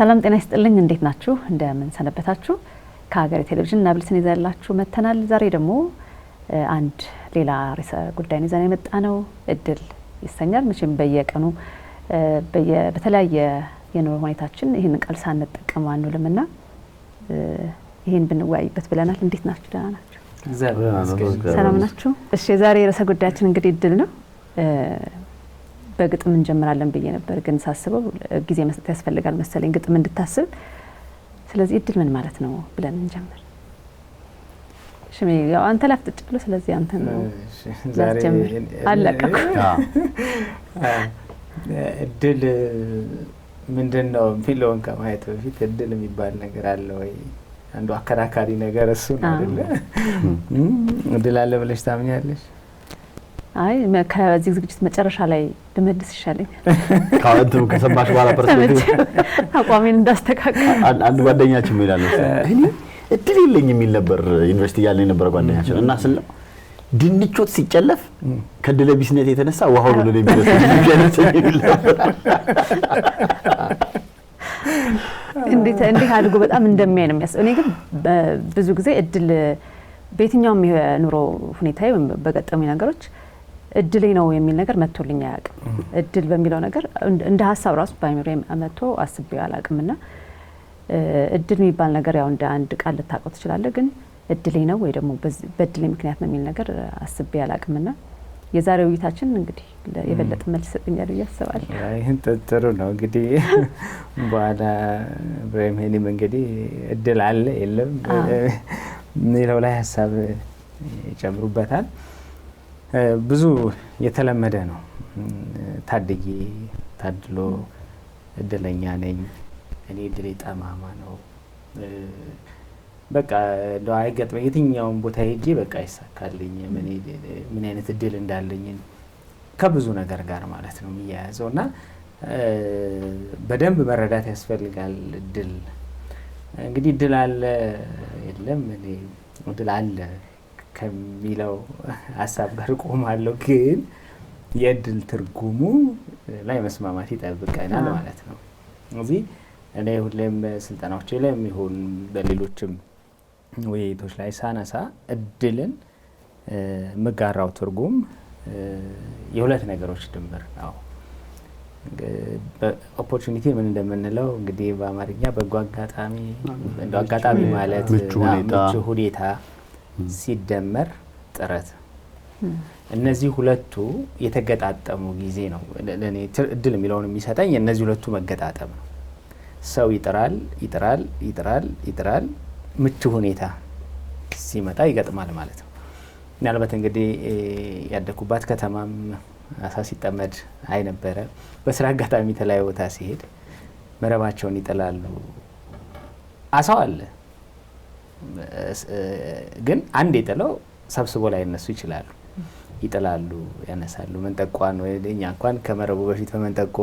ሰላም ጤና ይስጥልኝ እንዴት ናችሁ እንደምን ሰነበታችሁ ከሀገሬ ቴሌቪዥን ናብልስን ይዘላችሁ መተናል ዛሬ ደግሞ አንድ ሌላ ርዕሰ ጉዳይን ይዘን የመጣነው እድል ይሰኛል መቼም በየቀኑ በተለያየ የኑሮ ሁኔታችን ይሄን ቃል ሳንጠቀም አንውልምና ይሄን ብንወያይበት ብለናል እንዴት ናችሁ ደህና ናችሁ ሰላም ናችሁ እሺ ዛሬ ርዕሰ ጉዳያችን እንግዲህ እድል ነው በግጥም እንጀምራለን ብዬ ነበር ግን ሳስበው ጊዜ መስጠት ያስፈልጋል መሰለኝ ግጥም እንድታስብ ስለዚህ እድል ምን ማለት ነው ብለን እንጀምር ሽሜ ያው አንተ ላፍጥጭ ስለዚህ አንተ ነው ዛሬ አለቀኩ እድል ምንድነው ፊልም ከማየት በፊት እድል የሚባል ነገር አለ ወይ አንዱ አከራካሪ ነገር እሱ ነው አይደለ እድል አለ ብለሽ ታምኛለሽ አይ ከዚህ ዝግጅት መጨረሻ ላይ በመድስ ይሻለኝ ካንቱ ከሰማሽ በኋላ ፐርሰንቴጅ አቋሜን እንዳስተካክል አንድ ጓደኛችን ይላል እኔ እድል የለኝም የሚል ነበር ዩኒቨርሲቲ ያለኝ ነበር ጓደኛችን እና ስለ ድንቾት ሲጨለፍ ከድለ ቢስነት የተነሳ ውሃው ነው የሚመስለው እንዴት አድርጎ በጣም እንደሚያይ ነው የሚያስብ እኔ ግን ብዙ ጊዜ እድል በየትኛውም የኑሮ ሁኔታዬ በገጠሙኝ ነገሮች እድሌ ነው የሚል ነገር መጥቶልኝ አያውቅም እድል በሚለው ነገር እንደ ሐሳብ ራሱ ባይኖርም መጥቶ አስቤው አላውቅምና እድል የሚባል ነገር ያው እንደ አንድ ቃል ልታውቀው ትችላለህ ግን እድሌ ነው ወይ ደግሞ በእድሌ ምክንያት ነው የሚል ነገር አስቤ አላውቅምና የዛሬው ውይይታችን እንግዲህ የበለጠ መልስ ሰጥኛል ያስባል ይሄን ጥሩ ነው እንግዲህ በኋላ በመሄንም እንግዲህ እድል አለ የለም ሌላው ላይ ሐሳብ ይጨምሩበታል ብዙ የተለመደ ነው ታድሎ እድለኛ ነኝ እኔ እድሌ ጠማማ ነው በቃ እንደው አይገጥም የትኛውን ቦታ ሄጄ በቃ ይሳካልኝ ምን አይነት እድል እንዳለኝ ከብዙ ነገር ጋር ማለት ነው የሚያያዘውና በደንብ መረዳት ያስፈልጋል እድል እንግዲህ እድል አለ የለም እኔ እድል አለ ከሚለው ሐሳብ ጋር ቆማለሁ ግን የእድል ትርጉሙ ላይ መስማማት ይጠብቀናል ማለት ነው እዚህ እኔ ሁሌም ስልጠናዎቼ ላይ የሚሆን በሌሎችም ውይይቶች ላይ ሳነሳ እድልን መጋራው ትርጉም የሁለት ነገሮች ድምር ነው ኦፖርቹኒቲ ምን እንደምንለው እንግዲህ በአማርኛ በጎ አጋጣሚ እንደው አጋጣሚ ማለት ምቹ ሁኔታ ሲደመር ጥረት እነዚህ ሁለቱ የተገጣጠሙ ጊዜ ነው ለኔ እድል የሚለውን የሚሰጠኝ እነዚህ ሁለቱ መገጣጠም ነው ሰው ይጥራል ምቹ ሁኔታ ሲመጣ ይገጥማል ማለት ነው ምናልባት እንግዲህ ያደኩባት ከተማም አሳ ሲጠመድ አይ ነበረ በስራ አጋጣሚ ተለያየ ቦታ ሲሄድ መረባቸውን ይጥላሉ አሳው አለ ግን አንድ ይጥለው ሰብስቦ ላይ እነሱ ይጥላሉ ያነሳሉ መንጠቋን ወይኛ እንኳን ከመረቡ በፊት በመንጠቆ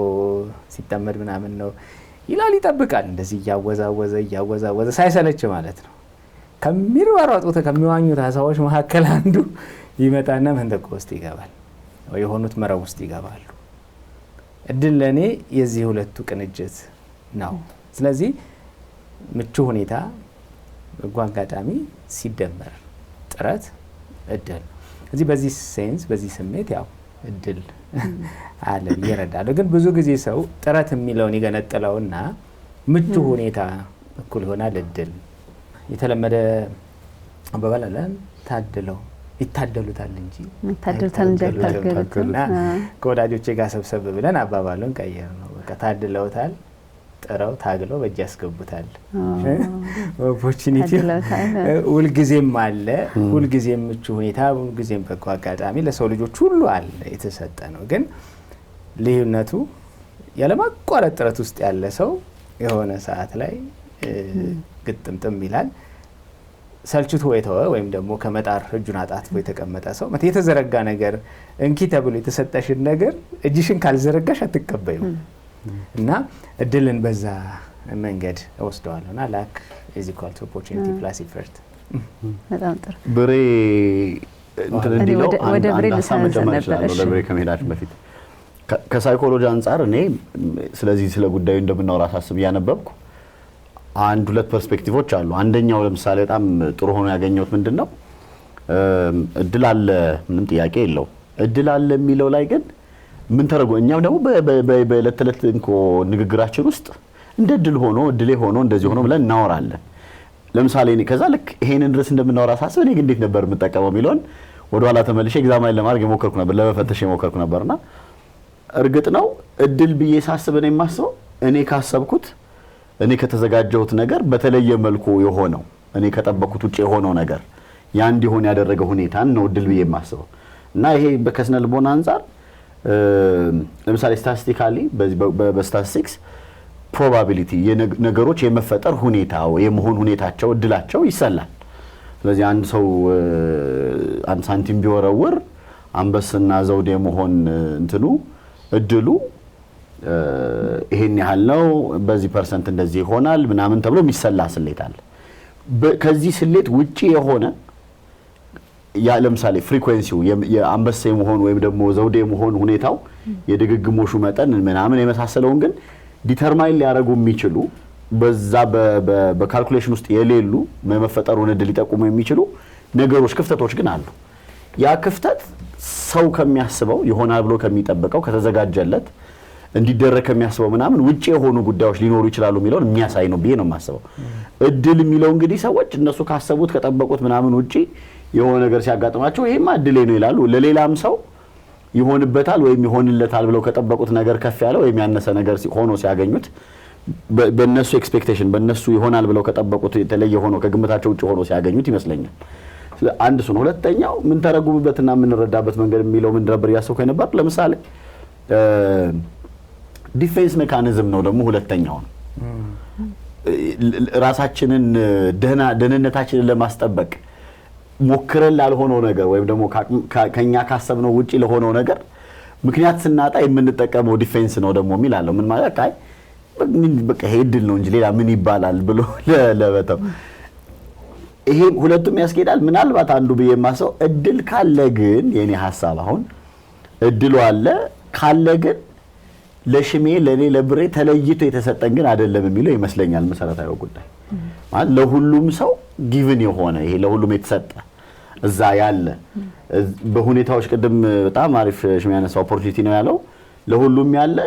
ሲጠመድ ምናምን ነው ይላል ይጠብቃል እንደዚህ ያወዛወዘ ሳይሰለች ማለት ነው ከሚሯሯጡት ከሚዋኙት አሳዎች መካከል አንዱ ይመጣና መንጠቆ ውስጥ ይገባል ወይ የሆኑት መረብ ውስጥ ይገባሉ እድል ለኔ የዚህ ሁለቱ ቅንጅት ነው ስለዚህ ምቹ ሁኔታ በጓጋጣሚ ሲደመር ጥረት እድል እዚህ በዚህ ሴንስ በዚህ ስሜት ያው እድል አለ ይረዳል ግን ብዙ ጊዜ ሰው ጥረት የሚለውን ይገነጥለውና ምቹ ሁኔታ እኩል ይሆናል እድል የተለመደ አባባላለን ታድለው ይታደሉታል እንጂ እንዳይታገሉትና ከወዳጆቼ ጋር ሰብሰብ ብለን አባባሉን ቀየር ነው በቃ ታድለውታል ጥረው ታግለው በእጅ ያስገቡታል ኦፖርቹኒቲ ሁልጊዜም አለ ሁልጊዜም ምቹ ሁኔታ ሁልጊዜም በጎ አጋጣሚ ለሰው ልጆች ሁሉ አለ የተሰጠ ነው ግን ልዩነቱ ያለማቋረጥ ጥረት ውስጥ ያለ ሰው የሆነ ሰዓት ላይ ግጥምጥም ይላል ሰልችቶ የተወ ወይም ደግሞ ከመጣር እጁን አጣጥፎ የተቀመጠ ሰው ማለት የተዘረጋ ነገር እንኪ ተብሎ የተሰጠሽን ነገር እጅሽን ካልዘረጋሽ አትቀበዩ እና እድልን በዛ መንገድ ወስደዋልና ላክ ኢዝ ኢኳል ቱ ኦፖርቹኒቲ ፕላስ ኢፈርት በጣም ጥሩ ብሬ እንዲለው ወደ ብሬ ልሰነዘር ለብሬ ከመሄዳችን በፊት ከሳይኮሎጂ አንፃር እኔ ስለዚህ ስለ ጉዳዩ እንደምናወራ ሳስብ ያነበብኩ አንድ ሁለት ፐርስፔክቲቮች አሉ። አንደኛው ለምሳሌ በጣም ጥሩ ሆኖ ያገኘሁት ምንድነው እድል አለ፣ ምንም ጥያቄ የለው። እድል አለ የሚለው ላይ ግን ምን ተረጎ እኛም ደግሞ በዕለት ተዕለት ንግግራችን ውስጥ እንደ እድል ሆኖ እድሌ ሆኖ እንደዚህ ሆኖ ብለን እናወራለን። ለምሳሌ እኔ ከዛ ልክ ይሄንን ድረስ እንደምናወራ ሳስብ እኔ ግን እንዴት ነበር የምጠቀመው የሚለውን ወደኋላ ተመልሼ ኤግዛማይን ለማድረግ የሞከርኩ ነበር፣ ለመፈተሽ የሞከርኩ ነበርና እርግጥ ነው እድል ብዬ ሳስብ እኔ የማስበው እኔ ካሰብኩት እኔ ከተዘጋጀሁት ነገር በተለየ መልኩ የሆነው እኔ ከጠበቅኩት ውጭ የሆነው ነገር ያ እንዲሆን ያደረገ ሁኔታን ነው እድል ብዬ የማስበው። እና ይሄ በከስነ ልቦና አንፃር ለምሳሌ ስታቲስቲካሊ በስታቲስቲክስ ፕሮባቢሊቲ ነገሮች የመፈጠር ሁኔታው የመሆን ሁኔታቸው እድላቸው ይሰላል። ስለዚህ አንድ ሰው አንድ ሳንቲም ቢወረውር አንበስና ዘውድ የመሆን እንትኑ እድሉ ይሄን ያህል ነው፣ በዚህ ፐርሰንት እንደዚህ ይሆናል ምናምን ተብሎ የሚሰላ ስሌት አለ። ከዚህ ስሌት ውጪ የሆነ ያ ለምሳሌ ፍሪኩዌንሲው የአንበሳ የመሆን ወይም ደግሞ ዘውድ የመሆን ሁኔታው የድግግሞሹ መጠን ምናምን የመሳሰለውን ግን ዲተርማይን ሊያደርጉ የሚችሉ በዛ በካልኩሌሽን ውስጥ የሌሉ መፈጠሩን እድል ሊጠቁሙ የሚችሉ ነገሮች ክፍተቶች ግን አሉ። ያ ክፍተት ሰው ከሚያስበው ይሆናል ብሎ ከሚጠብቀው ከተዘጋጀለት እንዲደረግ ከሚያስበው ምናምን ውጪ የሆኑ ጉዳዮች ሊኖሩ ይችላሉ የሚለውን የሚያሳይ ነው ብዬ ነው የማስበው። እድል የሚለው እንግዲህ ሰዎች እነሱ ካሰቡት ከጠበቁት ምናምን ውጪ የሆነ ነገር ሲያጋጥማቸው ይሄማ እድሌ ነው ይላሉ። ለሌላም ሰው ይሆንበታል ወይም ይሆንለታል ብለው ከጠበቁት ነገር ከፍ ያለ ወይም ያነሰ ነገር ሆኖ ሲያገኙት በእነሱ ኤክስፔክቴሽን በእነሱ ይሆናል ብለው ከጠበቁት የተለየ ሆኖ ከግምታቸው ውጭ ሆኖ ሲያገኙት ይመስለኛል። አንድ እሱ ነው። ሁለተኛው ምን ተረጉምበትና የምንረዳበት መንገድ የሚለው ምን ነበር ያሰብኩ ነበር። ለምሳሌ ዲፌንስ ሜካኒዝም ነው ደግሞ ሁለተኛው ነው። ራሳችንን ደህንነታችንን ለማስጠበቅ ሞክረን ላልሆነው ነገር ወይም ደግሞ ከኛ ካሰብነው ውጪ ለሆነው ነገር ምክንያት ስናጣ የምንጠቀመው ዲፌንስ ነው ደግሞ የሚላለው ምን ማለት አይ በቃ ይሄ እድል ነው እንጂ ሌላ ምን ይባላል ብሎ ለበተው ይሄ ሁለቱም ያስኬዳል። ምናልባት አንዱ በየማሰው እድል ካለ ግን የኔ ሐሳብ አሁን እድሉ አለ ካለ ግን ለሽሜ ለኔ ለብሬ ተለይቶ የተሰጠን ግን አይደለም የሚለው ይመስለኛል መሰረታዊ ጉዳይ ማለት ለሁሉም ሰው ጊቭን የሆነ ይሄ ለሁሉም የተሰጠ እዛ ያለ በሁኔታዎች ቅድም በጣም አሪፍ ሽሜ ያነሳው ኦፖርቹኒቲ ነው ያለው ለሁሉም ያለ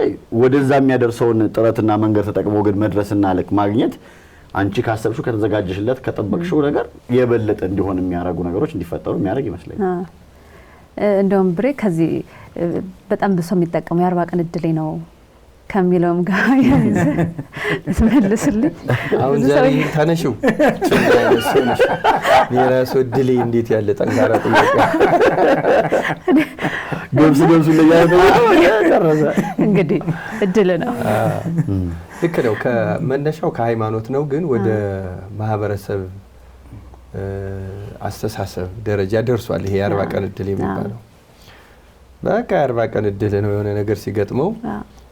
ወደዛ የሚያደርሰውን ጥረትና መንገድ ተጠቅሞ ግን መድረስና ልክ ማግኘት አንቺ ካሰብሽው ከተዘጋጀሽለት ከጠበቅሽው ነገር የበለጠ እንዲሆን የሚያደርጉ ነገሮች እንዲፈጠሩ የሚያደርግ ይመስለኛል። እንደውም ብሬ ከዚህ በጣም ብዙ የሚጠቀሙ የ40 ቀን እድሌ ነው ከሚለውም ጋር መልስልኝ። አሁን ዛሬ ታነሽው የራሱ እድሌ እንዴት ያለ ጠንካራ ጥያቄ ገብስ ለያደረሰ እንግዲህ እድል ነው። ልክ ነው። ከመነሻው ከሃይማኖት ነው፣ ግን ወደ ማህበረሰብ አስተሳሰብ ደረጃ ደርሷል። ይሄ የ40 ቀን እድል የሚባለው በቃ 40 ቀን እድል ነው። የሆነ ነገር ሲገጥመው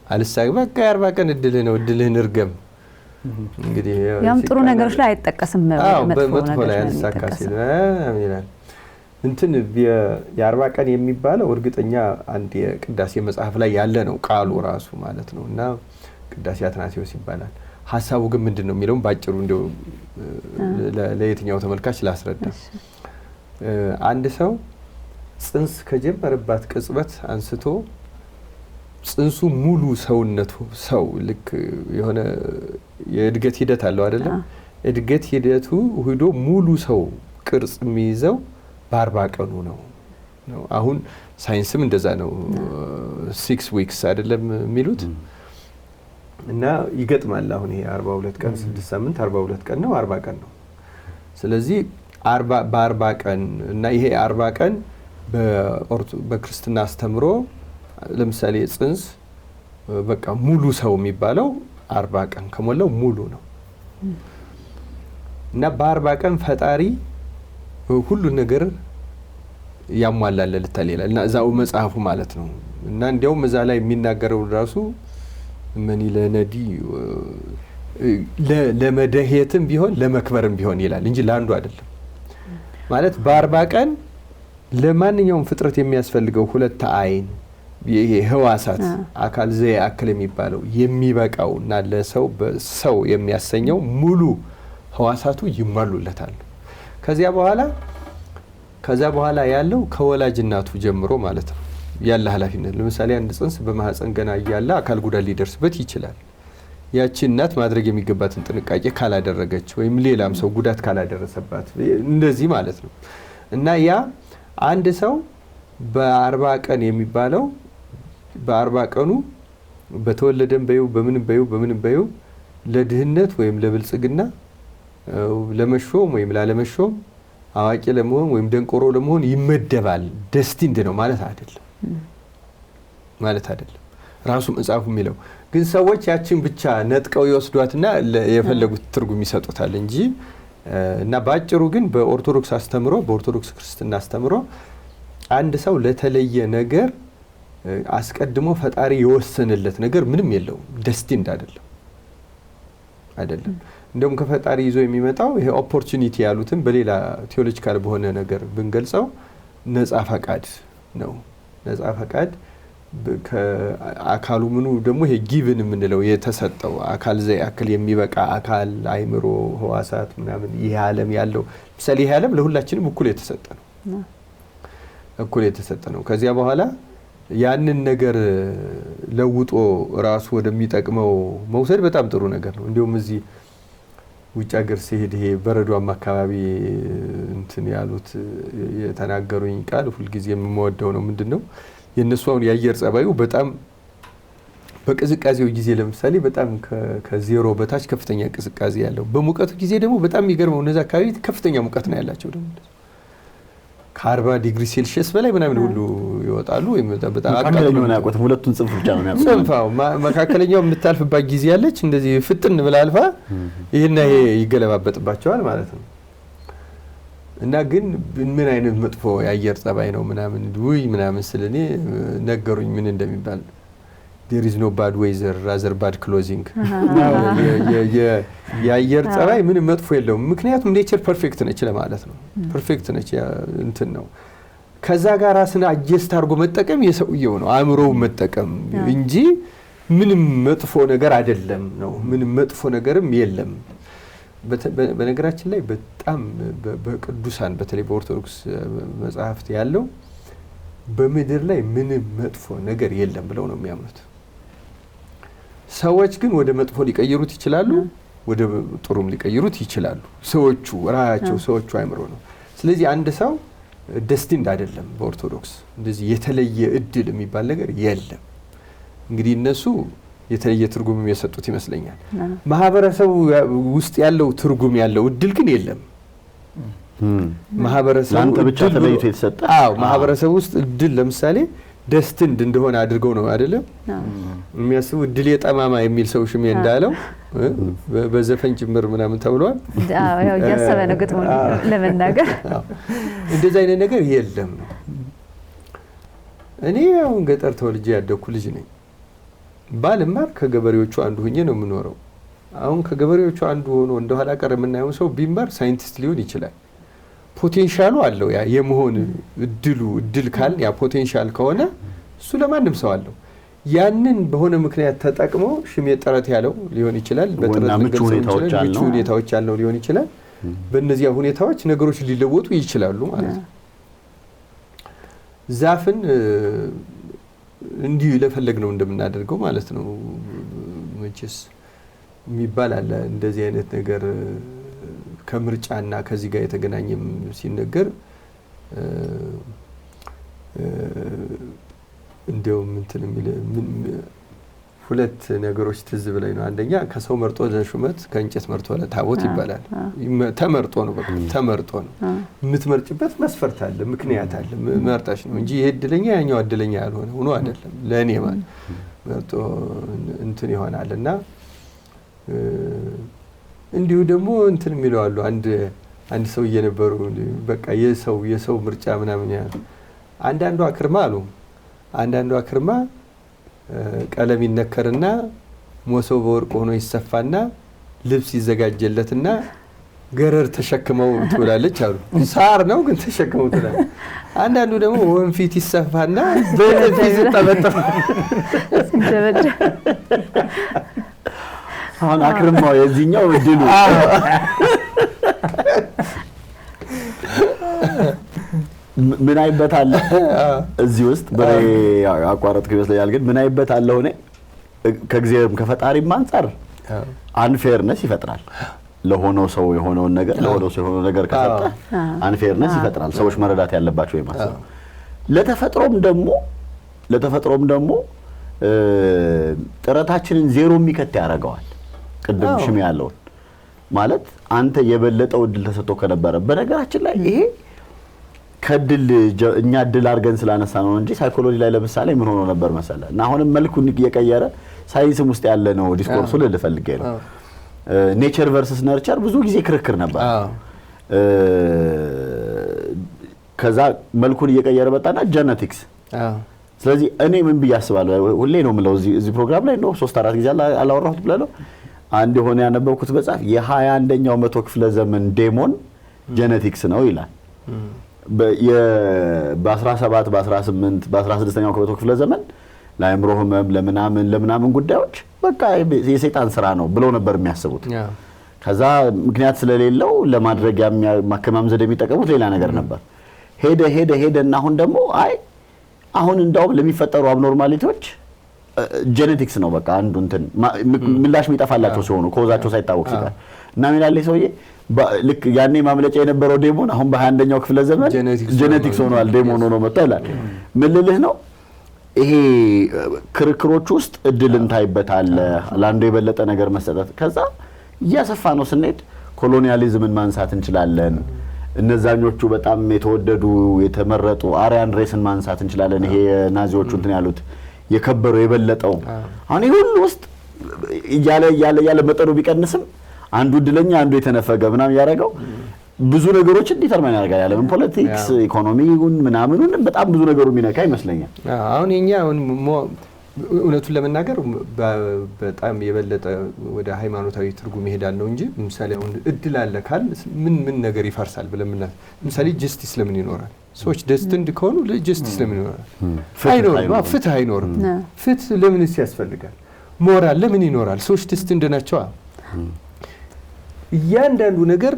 አልሳቅ በቃ 40 ቀን እድል ነው፣ እድልህን እርገም። እንግዲህ ያም ጥሩ ነገሮች ላይ አይጠቀስም፣ መጥፎ ላይ አልሳካ ሲል ይላል። እንትን የ40 ቀን የሚባለው እርግጠኛ አንድ የቅዳሴ መጽሐፍ ላይ ያለ ነው ቃሉ ራሱ ማለት ነው። እና ቅዳሴ አትናቴዎስ ይባላል። ሐሳቡ ግን ምንድነው የሚለውን ባጭሩ እንደው ለየትኛው ተመልካች ላስረዳ። አንድ ሰው ጽንስ ከጀመረባት ቅጽበት አንስቶ ጽንሱ ሙሉ ሰውነቱ ሰው ልክ የሆነ የእድገት ሂደት አለው አይደለም? እድገት ሂደቱ ሄዶ ሙሉ ሰው ቅርጽ የሚይዘው በ40 ቀኑ ነው። አሁን ሳይንስም እንደዛ ነው። 6 ዊክስ አይደለም የሚሉት እና ይገጥማል። አሁን ይሄ 42 ቀን 6 ሳምንት 42 ቀን ነው 40 ቀን ነው። ስለዚህ በ40 ቀን እና ይሄ 40 ቀን በክርስትና አስተምሮ ለምሳሌ ጽንስ በቃ ሙሉ ሰው የሚባለው 40 ቀን ከሞላው ሙሉ ነው እና በ40 ቀን ፈጣሪ ሁሉ ነገር ያሟላልታል ይላል እና እዛው መጽሐፉ ማለት ነው። እና እንዲያውም እዛ ላይ የሚናገረው ራሱ ምን ይለነዲ ለመደሄትም ቢሆን ለመክበርም ቢሆን ይላል እንጂ ለአንዱ አይደለም። ማለት በ40 ቀን ለማንኛውም ፍጥረት የሚያስፈልገው 2 አይን ይሄ ህዋሳት አካል ዘየ አካል የሚባለው የሚበቃው እና ለሰው በሰው የሚያሰኘው ሙሉ ህዋሳቱ ይሟሉለታል። ከዛ በኋላ ያለው ከወላጅ እናቱ ጀምሮ ማለት ነው ያለ ኃላፊነት። ለምሳሌ አንድ ጽንስ በማህፀን ገና እያለ አካል ጉዳት ሊደርስበት ይችላል። ያቺ እናት ማድረግ የሚገባትን ጥንቃቄ ካላደረገች ወይም ሌላም ሰው ጉዳት ካላደረሰባት እንደዚህ ማለት ነው። እና ያ አንድ ሰው በ40 ቀን የሚባለው በ40 ቀኑ በተወለደም በይው በምንም በይው ለድህነት ወይም ለብልጽግና ለመሾም ወይም ላለመሾም አዋቂ ለመሆን ወይም ደንቆሮ ለመሆን ይመደባል። ደስቲንድ ነው ማለት አይደለም ራሱ መጽሐፉ የሚለው። ግን ሰዎች ያችን ብቻ ነጥቀው ይወስዷትና የፈለጉት ትርጉም ይሰጡታል እንጂ እና ባጭሩ ግን በኦርቶዶክስ አስተምሮ በኦርቶዶክስ ክርስትና አስተምሮ አንድ ሰው ለተለየ ነገር አስቀድሞ ፈጣሪ የወሰነለት ነገር ምንም የለውም። ደስቲንድ አይደለም። እንደውም ከፈጣሪ ይዞ የሚመጣው ይሄ ኦፖርቹኒቲ ያሉትን በሌላ ቴዎሎጂካል በሆነ ነገር ብንገልጸው ነፃ ፈቃድ ነው። ነፃ ፈቃድ ከአካሉ ምኑ ደግሞ ይሄ ጊቭን የምንለው የተሰጠው አካል ዘይ አካል የሚበቃ አካል አይምሮ ህዋሳት ምናምን ይሄ ዓለም ያለው ምሳሌ ይሄ ዓለም ለሁላችንም እኩል የተሰጠ ነው። ከዚያ በኋላ ያንን ነገር ለውጦ ራሱ ወደሚጠቅመው መውሰድ በጣም ጥሩ ነገር ነው። እንዲሁም እዚህ ውጭ ሀገር ሲሄድ ይሄ በረዷማ አካባቢ እንትን ያሉት የተናገሩኝ ቃል ሁልጊዜ የምወደው ነው። ምንድነው የነሱ አሁን የአየር ጸባዩ በጣም በቅዝቃዜው ጊዜ ለምሳሌ በጣም ከዜሮ በታች ከፍተኛ ቅዝቃዜ ያለው፣ በሙቀቱ ጊዜ ደግሞ በጣም የሚገርመው እነዛ አካባቢ ከፍተኛ ሙቀት ነው ያላቸው። ደግሞ ከ40 ዲግሪ ሴልሺየስ በላይ ምናምን ሁሉ ይወጣሉ። ወይም በጣም መካከለኛውን አያውቁትም። ሁለቱን ጽንፍ ብቻ ነው የሚያውቁት። ጽንፋው መካከለኛው የምታልፍባት ጊዜ ያለች እንደዚህ ፍጥን ብላ አልፋ ይሄና ይሄ ይገለባበጥባቸዋል ማለት ነው። እና ግን ምን አይነት መጥፎ የአየር ጸባይ ነው ምናምን ስለኔ ነገሩኝ ምን እንደሚባል there is no bad weather rather bad clothing። የአየር ጸባይ ምንም መጥፎ የለውም፣ ምክንያቱም ኔቸር ፐርፌክት ነች ለማለት ነው። ፐርፌክት ነች እንትን ነው። ከዛ ጋር ራስን አጀስት አድርጎ መጠቀም የሰውየው ነው አእምሮው መጠቀም እንጂ ምንም መጥፎ ነገር አይደለም ነው። ምንም መጥፎ ነገርም የለም። በነገራችን ላይ በጣም በቅዱሳን በተለይ በኦርቶዶክስ መጽሐፍት ያለው በምድር ላይ ምንም መጥፎ ነገር የለም ብለው ነው የሚያምኑት። ሰዎች ግን ወደ መጥፎ ሊቀይሩት ይችላሉ፣ ወደ ጥሩም ሊቀይሩት ይችላሉ። ሰዎቹ አይምሮ ነው። ስለዚህ አንድ ሰው ደስቲንድ አይደለም። በኦርቶዶክስ እንደዚህ የተለየ እድል የሚባል ነገር የለም። እንግዲህ እነሱ የተለየ ትርጉም የሰጡት ይመስለኛል። ማህበረሰቡ ውስጥ ያለው ትርጉም ያለው እድል ግን የለም። ማህበረሰቡ አንተ ብቻ ተለይቶ የተሰጠ ማህበረሰቡ ውስጥ እድል ለምሳሌ ደስትንድ እንደሆነ አድርገው ነው አይደለም የሚያስቡ። እድል የጠማማ የሚል ሰው ሽሜ እንዳለው በዘፈን ጭምር ምናምን ተብሏል። ያው ያሰበ ነው ግጥሙ ለመናገር እንደዛ አይነት ነገር የለም ነው። እኔ አሁን ገጠር ተወልጄ ያደኩ ልጅ ነኝ። ባልማር ከገበሬዎቹ አንዱ ሆኜ ነው የምኖረው። አሁን ከገበሬዎቹ አንዱ ሆኖ እንደኋላ ቀር የምናየው ሰው ቢማር ሳይንቲስት ሊሆን ይችላል። ፖቴንሻሉ አለው። ያ የመሆን እድል ካል ያ ፖቴንሻል ከሆነ እሱ ለማንም ሰው አለው። ያንን በሆነ ምክንያት ተጠቅሞ ሽሜ ጥረት ያለው ሊሆን ይችላል። በጥረት ምቹ ሁኔታዎች ያለው ሊሆን ይችላል። በእነዚያ ሁኔታዎች ነገሮች ሊለወጡ ይችላሉ ማለት ነው። ዛፍን እንዲሁ ለፈለግ ነው እንደምናደርገው ማለት ነው። መቼስ የሚባል አለ እንደዚህ አይነት ነገር ከምርጫና ከዚህ ጋር የተገናኘም ሲነገር እንደውም እንትን የሚል ሁለት ነገሮች ትዝ ብለኝ ነው። አንደኛ ከሰው መርጦ ለሹመት ከእንጨት መርጦ ለታቦት ይባላል። ተመርጦ ነው በቃ ተመርጦ ነው። የምትመርጭበት መስፈርት አለ፣ ምክንያት አለ። መርጣሽ ነው እንጂ ይሄ እድለኛ ያኛው እድለኛ ያልሆነ ሆኖ አይደለም። ለእኔ ማለት መርጦ እንትን ይሆናል። እና እንዲሁ ደግሞ እንትን የሚለው አሉ። አንድ ሰው እየነበሩ በቃ የሰው ምርጫ ምናምን ያሉ አንዳንዷ ክርማ ቀለም ይነከርና ሞሰው በወርቅ ሆኖ ይሰፋና ልብስ ይዘጋጀለትና ገረር ተሸክመው ትውላለች አሉ። ሳር ነው ግን ተሸክመው ትውላለች። አንዳንዱ ደግሞ ወንፊት ይሰፋና በጥፊ ሲጠበጠፍ አሁን አክርማው የዚህኛው እድሉ ምን አይበታል እዚህ ውስጥ በሬ አቋረጥኩ ይመስለኛል። ግን ምን አይበታል ሆነ ከእግዚአብሔርም ከፈጣሪም አንፃር አንፌርነስ ይፈጥራል። ለሆነው ሰው የሆነውን ነገር ለሆነው ሰው የሆነው ነገር ከሰጠ አንፌርነስ ይፈጥራል። ሰዎች መረዳት ያለባቸው ይመስላል። ለተፈጥሮም ደግሞ ጥረታችንን ዜሮ የሚከት ያደርገዋል። ቅድም ሽሚ ያለው ማለት አንተ የበለጠው እድል ተሰጥቶ ከነበረ በነገራችን ላይ ይሄ ከድል እኛ እድል አድርገን ስላነሳ ነው እንጂ ሳይኮሎጂ ላይ ለምሳሌ ምን ሆኖ ነበር መሰለህ እና አሁንም መልኩን እየቀየረ ሳይንስም ውስጥ ያለ ነው ዲስኮርሱ ልፈልግ ነው። ኔቸር ቨርሰስ ነርቸር ብዙ ጊዜ ክርክር ነበር። ከዛ መልኩን እየቀየረ መጣና ጄኔቲክስ። ስለዚህ እኔ ምን ብዬ አስባለሁ ሁሌ ነው የምለው እዚህ ፕሮግራም ላይ ነው 3-4 ጊዜ አላወራሁት ብለለው አንድ የሆነ ያነበብኩት መጽሐፍ የ21ኛው መቶ ክፍለ ዘመን ዴሞን ጄኔቲክስ ነው ይላል። በ17 በ18 በ16ኛው መቶ ክፍለ ዘመን ለአእምሮ ህመም ለምናምን ጉዳዮች በቃ የሰይጣን ስራ ነው ብለው ነበር የሚያስቡት። ከዛ ምክንያት ስለሌለው ለማድረግ ማከማም ዘዴ የሚጠቀሙት ሌላ ነገር ነበር። ሄደና አሁን ደግሞ አሁን እንደውም ለሚፈጠሩ አብኖርማሊቲዎች ጄኔቲክስ ነው በቃ አንዱ እንትን ምላሽ የሚጠፋላቸው ሲሆኑ ኮዛቸው ሳይታወቅ ሲቀር እና ሚላሌ ሰውዬ ልክ ያኔ ማምለጫ የነበረው ዴሞን አሁን በ21ኛው ክፍለ ዘመን ጄኔቲክስ ሆኗል ዴሞን ሆኖ መጣላል። ምን ልልህ ነው ይሄ ክርክሮች ውስጥ እድልን ታይበታል ለአንዱ የበለጠ ነገር መሰጠት። ከዛ እያሰፋ ነው ስንሄድ ኮሎኒያሊዝምን ማንሳት እንችላለን። እነዛኞቹ በጣም የተወደዱ የተመረጡ አሪያን ሬስን ማንሳት እንችላለን። ይሄ ናዚዎቹ እንትን ያሉት የከበረው የበለጠው አሁን ይሄ ሁሉ ውስጥ እያለ መጠኑ ቢቀንስም አንዱ እድለኛ አንዱ የተነፈገ ምናምን ያደረገው ብዙ ነገሮችን ዲተርማይን ያደርጋል። ያለምን ፖለቲክስ ኢኮኖሚውን ምናምኑን በጣም ብዙ ነገሩ የሚነካ ይመስለኛል። አሁን የኛ እውነቱን ለመናገር በጣም የበለጠ ወደ ሃይማኖታዊ ትርጉም ይሄዳል ነው እንጂ ምሳሌ አሁን እድል አለ ካል ምን ነገር ይፈርሳል ብለምና ምሳሌ ጀስቲስ ለምን ይኖራል? ሰዎች ደስትንድ ከሆኑ ጀስቲስ ለምን ይኖራል? አይኖርም። ፍትህ አይኖርም። ፍትህ ለምንስ ያስፈልጋል? ሞራል ለምን ይኖራል? ሰዎች ደስትንድ ናቸው። እያንዳንዱ ነገር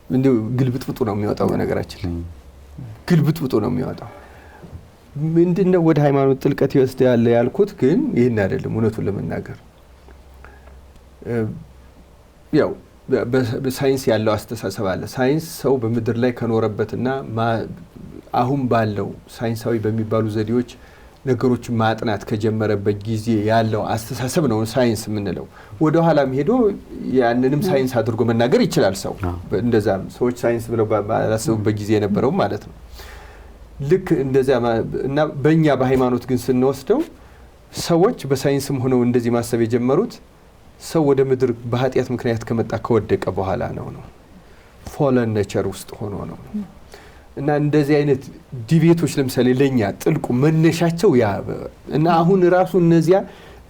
እንደው ግልብጥብጡ ነው የሚወጣው። በነገራችን ላይ ግልብጥብጡ ነው የሚወጣው። ምንድነው ወደ ሃይማኖት ጥልቀት ይወስዳል ያልኩት ግን ይሄን አይደለም። እውነቱን ለመናገር ያው በሳይንስ ያለው አስተሳሰብ አለ። ሳይንስ ሰው በምድር ላይ ከኖረበትና አሁን ባለው ሳይንሳዊ በሚባሉ ዘዴዎች ነገሮችን ማጥናት ከጀመረበት ጊዜ ያለው አስተሳሰብ ነው ሳይንስ የምንለው። ወደ ኋላም ሄዶ ያንንም ሳይንስ አድርጎ መናገር ይችላል ሰው። እንደዛ ሰዎች ሳይንስ ብለው ባላሰቡበት ጊዜ የነበረው ማለት ነው። ልክ እንደዛ እና በእኛ በሃይማኖት ግን ስንወስደው ሰዎች በሳይንስም ሆነው እንደዚህ ማሰብ የጀመሩት ሰው ወደ ምድር በኃጢአት ምክንያት ከመጣ ከወደቀ በኋላ ነው ፎለን ኔቸር ውስጥ ሆኖ ነው። እና እንደዚህ አይነት ዲቤቶች ለምሳሌ ለኛ ጥልቁ መነሻቸው ያ እና አሁን ራሱ እነዚያ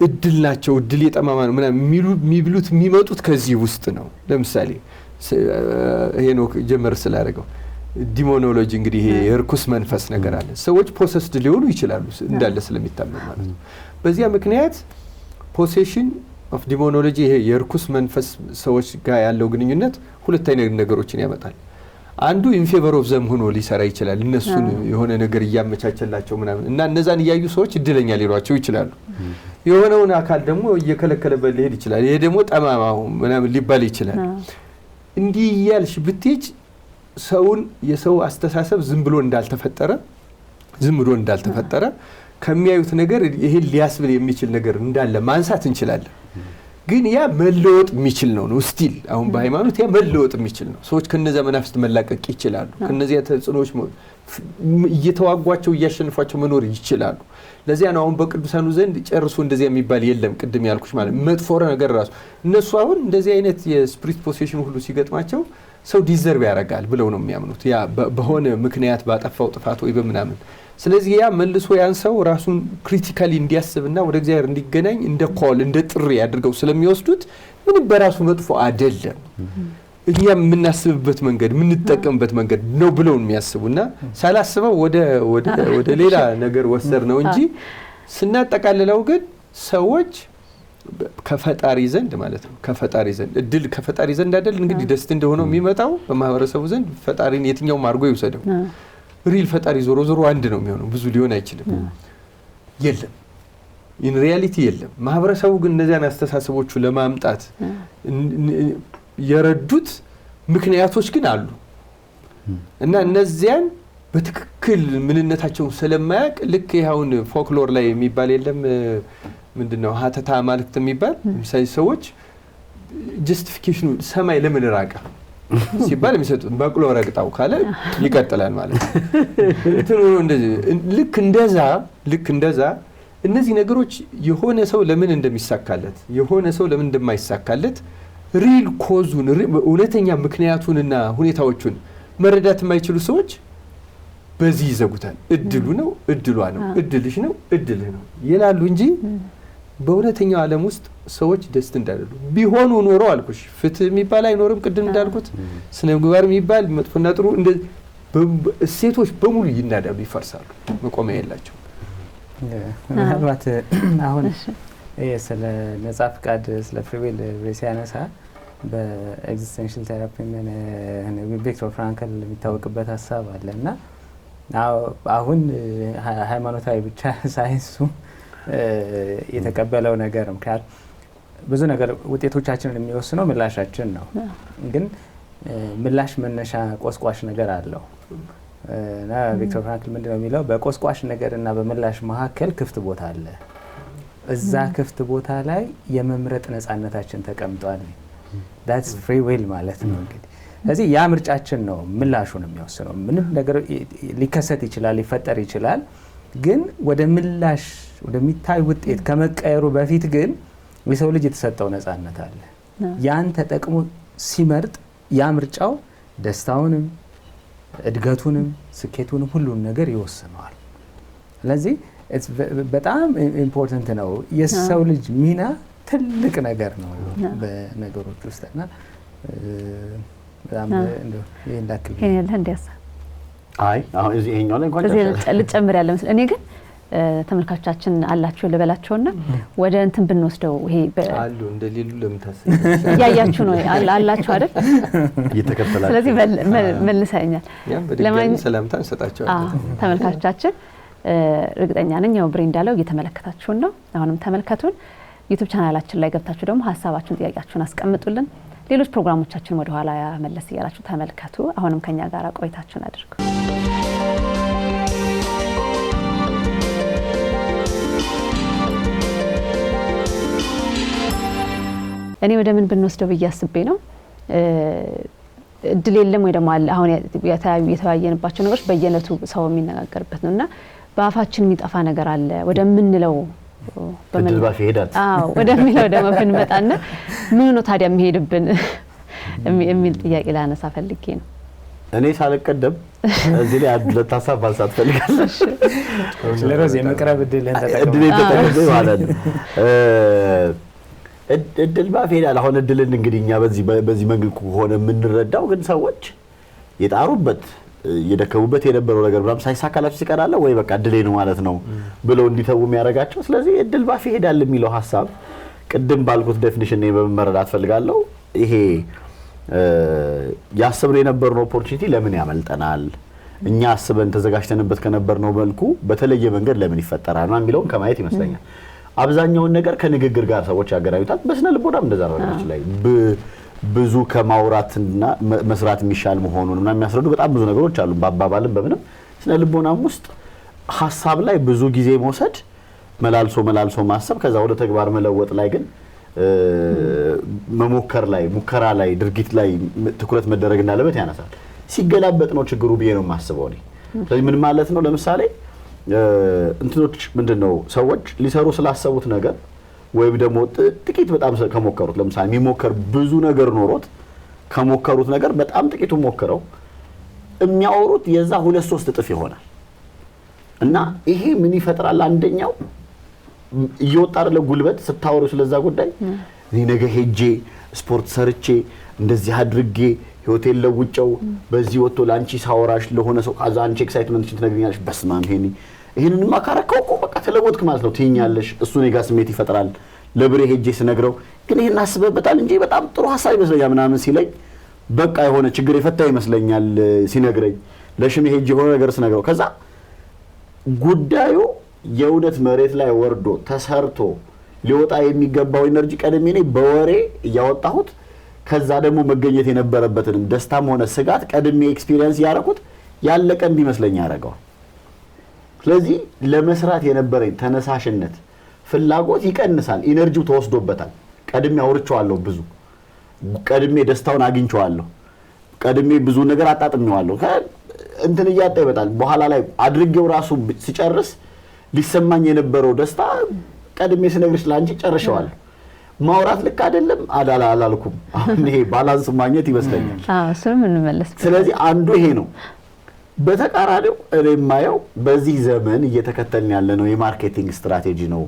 እድል ናቸው እድል የጠማማ ነው ምናምን የሚብሉት የሚመጡት ከዚህ ውስጥ ነው። ለምሳሌ ሄኖክ ጀመር ስላደረገው ዲሞኖሎጂ እንግዲህ ይሄ የርኩስ መንፈስ ነገር አለ። ሰዎች ፖሰስድ ሊሆኑ ይችላሉ እንዳለ ስለሚታመን ማለት ነው። በዚያ ምክንያት ፖሴሽን ኦፍ ዲሞኖሎጂ ይሄ የርኩስ መንፈስ ሰዎች ጋር ያለው ግንኙነት ሁለት አይነት ነገሮችን ያመጣል። አንዱ ኢን ፌቨር ኦፍ ዘም ሆኖ ሊሰራ ይችላል። እነሱን የሆነ ነገር እያመቻቸላቸው ምናምን እና እነዛን እያዩ ሰዎች እድለኛ ሊሏቸው ይችላሉ። የሆነውን አካል ደግሞ እየከለከለበት ሊሄድ ይችላል። ይሄ ደግሞ ጠማማው ምናምን ሊባል ይችላል። እንዲህ እያልሽ ብትሄጂ ሰውን የሰው አስተሳሰብ ዝም ብሎ እንዳልተፈጠረ ከሚያዩት ነገር ይሄን ሊያስብል የሚችል ነገር እንዳለ ማንሳት እንችላለን። ግን ያ መለወጥ የሚችል ነው ስቲል አሁን በሃይማኖት ያ መለወጥ የሚችል ነው። ሰዎች ከነዛ መናፍስት መላቀቅ ይችላሉ። ከነዚያ ተጽዕኖዎች እየተዋጓቸው እያሸንፏቸው መኖር ይችላሉ። ለዚያ ነው አሁን በቅዱሳኑ ዘንድ ጨርሶ እንደዚያ የሚባል የለም። ቅድም ያልኩሽ ማለት መጥፎ ነገር ራሱ እነሱ አሁን እንደዚህ አይነት የስፒሪት ፖሴሽን ሁሉ ሲገጥማቸው ሰው ዲዘርቭ ያደርጋል ብለው ነው የሚያምኑት ያ በሆነ ምክንያት ባጠፋው ጥፋት ወይ በምናምን። ስለዚህ ያ መልሶ ያን ሰው ራሱን ክሪቲካሊ እንዲያስብና ወደ እግዚአብሔር እንዲገናኝ እንደ ኮል እንደ ጥሪ አድርገው ስለሚወስዱት ምንም በራሱ መጥፎ አይደለም። እኛ የምናስብበት መንገድ የምንጠቀምበት መንገድ ነው ብለው የሚያስቡና ሳላስበው ወደ ሌላ ነገር ወሰድ ነው እንጂ ስናጠቃልለው ግን ሰዎች ከፈጣሪ ዘንድ ማለት ነው ከፈጣሪ ዘንድ እድል ከፈጣሪ ዘንድ አይደል እንግዲህ ደስታ እንደሆነው የሚመጣው በማህበረሰቡ ዘንድ ፈጣሪን የትኛውም አድርጎ ይወሰደው ሪል ፈጣሪ ዞሮ አንድ ነው የሚሆነው ብዙ ሊሆን አይችልም የለም ኢን ሪያሊቲ የለም ማህበረሰቡ ግን እነዚያን አስተሳሰቦቹ ለማምጣት የረዱት ምክንያቶች ግን አሉ እና እነዚያን በትክክል ምንነታቸውን ስለማያውቅ ልክ ይሁን ፎክሎር ላይ የሚባል የለም ምንድነው ሀተታ ማለት የሚባል ምሳሌ ሰዎች ጀስቲፊኬሽኑ ሰማይ ለምን ራቀ ሲባል የሚሰጡት በቅሎ ረግጣው ካለ ይቀጥላል ማለት ነው እንደዚህ ልክ እንደዛ እነዚህ ነገሮች የሆነ ሰው ለምን እንደሚሳካለት የሆነ ሰው ለምን እንደማይሳካለት ሪል ኮዙን እውነተኛ ምክንያቱንና ሁኔታዎቹን መረዳት የማይችሉ ሰዎች በዚህ ይዘጉታል እድሉ ነው እድሏ ነው እድልሽ ነው እድልህ ነው ይላሉ እንጂ በእውነተኛው ዓለም ውስጥ ሰዎች ደስት እንዳይደሉ ቢሆኑ ኖሮ አልኩሽ ፍትህ የሚባል አይኖርም ቅድም እንዳልኩት ስነ ምግባር የሚባል መጥፎና ጥሩ እንደ እሴቶች በሙሉ ይናዳሉ ይፈርሳሉ መቆሚያ የላቸው ምናልባት አሁን ስለ ነጻ ፍቃድ ስለ ፍሪ ዊል ሲያነሳ በኤግዚስተንሻል ቴራፒ ቪክቶር ፍራንክል የሚታወቅበት ሀሳብ አለና አሁን ሃይማኖታዊ ብቻ ሳይንሱ የተቀበለው ነገር ምክንያቱም ብዙ ነገር ውጤቶቻችንን የሚወስነው ምላሻችን ነው ግን ምላሽ መነሻ ቆስቋሽ ነገር አለው እና ቪክቶር ፍራንክል ምንድነው የሚለው በቆስቋሽ ነገርና በምላሽ መካከል ክፍት ቦታ አለ እዛ ክፍት ቦታ ላይ የመምረጥ ነፃነታችን ተቀምጧል that's free will ማለት ነው እንግዲህ ስለዚህ ያ ምርጫችን ነው ምላሹን የሚወስነው ምንም ነገር ሊከሰት ይችላል ሊፈጠር ይችላል ግን ወደ ምላሽ ወደሚታይ ውጤት ከመቀየሩ በፊት ግን የሰው ልጅ የተሰጠው ነፃነት አለ ያን ተጠቅሞ ሲመርጥ ያ ምርጫው ደስታውንም እድገቱንም ስኬቱንም ሁሉን ነገር ይወስነዋል ስለዚህ በጣም ኢምፖርታንት ነው የሰው ልጅ ሚና ትልቅ ነገር ነው በነገሮች ውስጥና በጣም እንደው ይላክል ከኔ እንዲያሳ አሁን እዚህ ይሄኛው ላይ እንኳን ልጨምር ያለ መስል እኔ ግን ተመልካቾቻችን አላችሁ ልበላቸውና ወደ እንትን ብንወስደው ይሄ አሉ እንደሌሉ ለምታስብ ያያችሁ ነው አላችሁ አይደል እየተከተላችሁ ስለዚህ መልሰኛል ለማን ሰላምታ እንሰጣቸዋለን ተመልካቾቻችን እርግጠኛ ነኝ ያው ብሬ እንዳለው እየተመለከታችሁን ነው አሁንም ተመልከቱን ዩቲዩብ ቻናላችን ላይ ገብታችሁ ደግሞ ሐሳባችሁን ጥያቄያችሁን አስቀምጡልን ሌሎች ፕሮግራሞቻችን ወደ ኋላ መለስ ይያላችሁ ተመልከቱ አሁንም ከኛ ጋር ቆይታችሁን አድርጉ እኔ ወደ ምን ብንወስደው በያስቤ ነው እድል የለም ወይ ደግሞ አሁን የተያየንባቸው ነገሮች በየነቱ ሰው የሚነጋገርበት ነውና በአፋችን የሚጠፋ ነገር አለ ወደ ምንለው እድል ባፍ ይሄዳል ወደ ምንለው ደግሞ ብንመጣና ምን ነው ታዲያ የሚሄድብን የሚል ጥያቄ ላነሳ ፈልጌ ነው እኔ ሳልቀደም እዚህ ላይ ሁለት ሐሳብ ባልሳት ፈልጋለሁ ለሮዝ የመቅረብ እድልን ተጠቅመው ማለት ነው እድል ባፍ ይሄዳል አሁን እድልን እንግዲህ እኛ በዚህ መንገድ ሆነ የምንረዳው ግን ሰዎች የጣሩበት የደከሙበት የነበረው ነገር ብራም ሳይሳካላችሁ ሲቀራለ ወይ በቃ እድሌ ነው ማለት ነው ብለው እንዲተው የሚያረጋቸው ስለዚህ እድል ባፍ ይሄዳል የሚለው ሐሳብ ቅድም ባልኩት ዴፊኒሽን ነው በመረዳት ፈልጋለሁ ይሄ ያስብነው የነበረው ኦፖርቹኒቲ ለምን ያመልጠናል እኛ አስበን ተዘጋጅተንበት ከነበርነው መልኩ በተለየ መንገድ ለምን ይፈጠራል ማለት የሚለውን ከማየት ይመስለኛል አብዛኛውን ነገር ከንግግር ጋር ሰዎች ያገናኙታል በስነ ልቦናም እንደዛ ነው ላይ ብዙ ከማውራትና መስራት የሚሻል መሆኑን እና የሚያስረዱ በጣም ብዙ ነገሮች አሉ በአባባልም በምንም ስነ ልቦናም ውስጥ ሐሳብ ላይ ብዙ ጊዜ መውሰድ መላልሶ ማሰብ ከዛ ወደ ተግባር መለወጥ ላይ ግን መሞከር ላይ ሙከራ ላይ ድርጊት ላይ ትኩረት መደረግ እንዳለበት ያነሳል ሲገላበጥ ነው ችግሩ ብዬ ነው ማስበው እኔ ስለዚህ ምን ማለት ነው ለምሳሌ እንትኖች ምንድነው ሰዎች ሊሰሩ ስላሰቡት ነገር ወይም ደግሞ ጥቂት በጣም ከሞከሩት ለምሳሌ የሚሞከር ብዙ ነገር ኖሮት ከሞከሩት ነገር በጣም ጥቂቱ ሞከረው የሚያወሩት የዛ 2-3 እጥፍ ይሆናል እና ይሄ ምን ይፈጥራል አንደኛው እየወጣ አይደለ ጉልበት ስታወሩ ስለዛ ጉዳይ እኔ ነገ ሄጄ ስፖርት ሰርቼ እንደዚህ አድርጌ ሆቴል ለውጨው በዚህ ወጥቶ ላንቺ ሳወራሽ ለሆነ ሰው አዛ አንቺ ኤክሳይትመንት ትነግሪኛለሽ በስማም ይሄንንማ ካረከው እኮ በቃ ተለወጥክ ማለት ነው ትይኛለሽ እሱ እኔ ጋር ስሜት ይፈጥራል ለብሬ ሄጄ ስነግረው ግን ይሄን አስበበታል እንጂ በጣም ጥሩ ሐሳብ ይመስለኛል ምናምን ሲለኝ በቃ የሆነ ችግር የፈታ ይመስለኛል ሲነግረኝ ለሽሜ ሄጄ የሆነ ነገር ስነግረው ከዛ ጉዳዩ የእውነት መሬት ላይ ወርዶ ተሰርቶ ሊወጣ የሚገባው ኢነርጂ ቀደም እኔ በወሬ ያወጣሁት ከዛ ደግሞ መገኘት የነበረበትንም ደስታም ሆነ ስጋት ቀድሜ ኤክስፒሪየንስ ያደረኩት ያለቀ እንዲመስለኝ ያደርገዋል። ስለዚህ ለመስራት የነበረኝ ተነሳሽነት ፍላጎት ይቀንሳል፣ ኢነርጂው ተወስዶበታል። ቀድሜ አውርቼዋለሁ፣ ብዙ ቀድሜ ደስታውን አግኝቼዋለሁ፣ ቀድሜ ብዙ ነገር አጣጥሜዋለሁ። እንትን እያጣ ይመጣል። በኋላ ላይ አድርጌው ራሱ ሲጨርስ ሊሰማኝ የነበረው ደስታ ቀድሜ ስነግርሽ ላንቺ ጨርሼዋለሁ። ማውራት ልክ አይደለም አላልኩም። አሁን ይሄ ባላንስ ማግኘት ይመስለኛል። እሱንም እንመለስ። ስለዚህ አንዱ ይሄ ነው። በተቃራኒው እኔ የማየው በዚህ ዘመን እየተከተልን ያለ ነው የማርኬቲንግ ስትራቴጂ ነው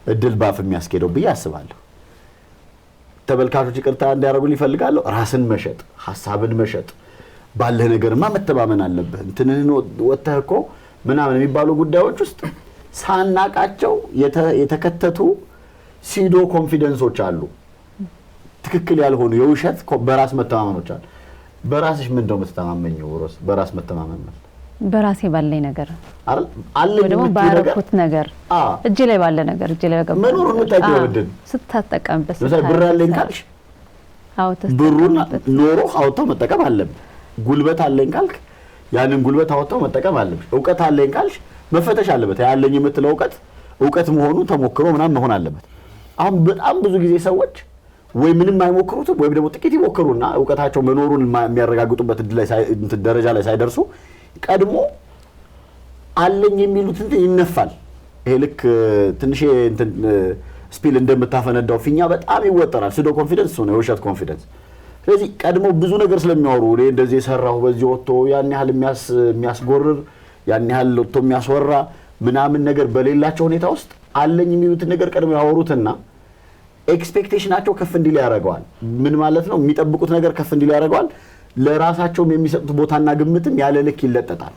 እድል ባፍ የሚያስኬደው ብዬ አስባለሁ። ተመልካቾች ይቅርታ እንዲያደርጉልኝ እፈልጋለሁ። ራስን መሸጥ፣ ሀሳብን መሸጥ፣ ባለህ ነገርማ መተማመን አለብህ። እንትንህን ወጥተህ እኮ ምናምን የሚባሉ ጉዳዮች ውስጥ ሳናቃቸው የተከተቱ ሲዶ ኮንፊደንሶች አሉ። ትክክል ያልሆኑ የውሸት በራስ መተማመኖች አሉ። በራስሽ ምን እንደው የምትተማመኘው? በራስ መተማመን ማለት በራሴ ባለኝ ነገር አይደል? አለ ደግሞ ባረኩት ነገር እጄ ላይ ባለ ነገር እጄ ላይ ገባ መኖር ነው ታውቂው ስታጠቀምበት ለምሳሌ ብር አለኝ ካልሽ ብሩን ኖሮ አውጥቶ መጠቀም አለብህ። ጉልበት አለኝ ካልክ ያንን ጉልበት አውጥቶ መጠቀም አለብሽ። እውቀት አለኝ ካልሽ መፈተሽ አለበት። ያለኝ የምትለው እውቀት መሆኑ ተሞክሮ ምናምን መሆን አለበት። አሁን በጣም ብዙ ጊዜ ሰዎች ወይ ምንም አይሞክሩትም ወይም ደግሞ ጥቂት ይሞክሩና እውቀታቸው መኖሩን የሚያረጋግጡበት ደረጃ ላይ ሳይደርሱ ቀድሞ አለኝ የሚሉት እንትን ይነፋል። ይሄ ልክ ትንሽ እንትን ስፒል እንደምታፈነዳው ፊኛ በጣም ይወጠራል። ሲዶ ኮንፊደንስ ነው የውሸት ኮንፊደንስ። ስለዚህ ቀድሞ ብዙ ነገር ስለሚያወሩ እኔ እንደዚህ የሰራሁ በዚህ ወጥቶ ያን ያህል የሚያስጎርር ያን ያህል ወጥቶ የሚያስወራ ምናምን ነገር በሌላቸው ሁኔታ ውስጥ አለኝ የሚሉትን ነገር ቀድሞ ያወሩትና ኤክስፔክቴሽናቸው ከፍ እንዲል ያደርገዋል። ምን ማለት ነው? የሚጠብቁት ነገር ከፍ እንዲል ያደርገዋል። ለራሳቸውም የሚሰጡት ቦታና ግምትም ያለ ልክ ይለጠጣል።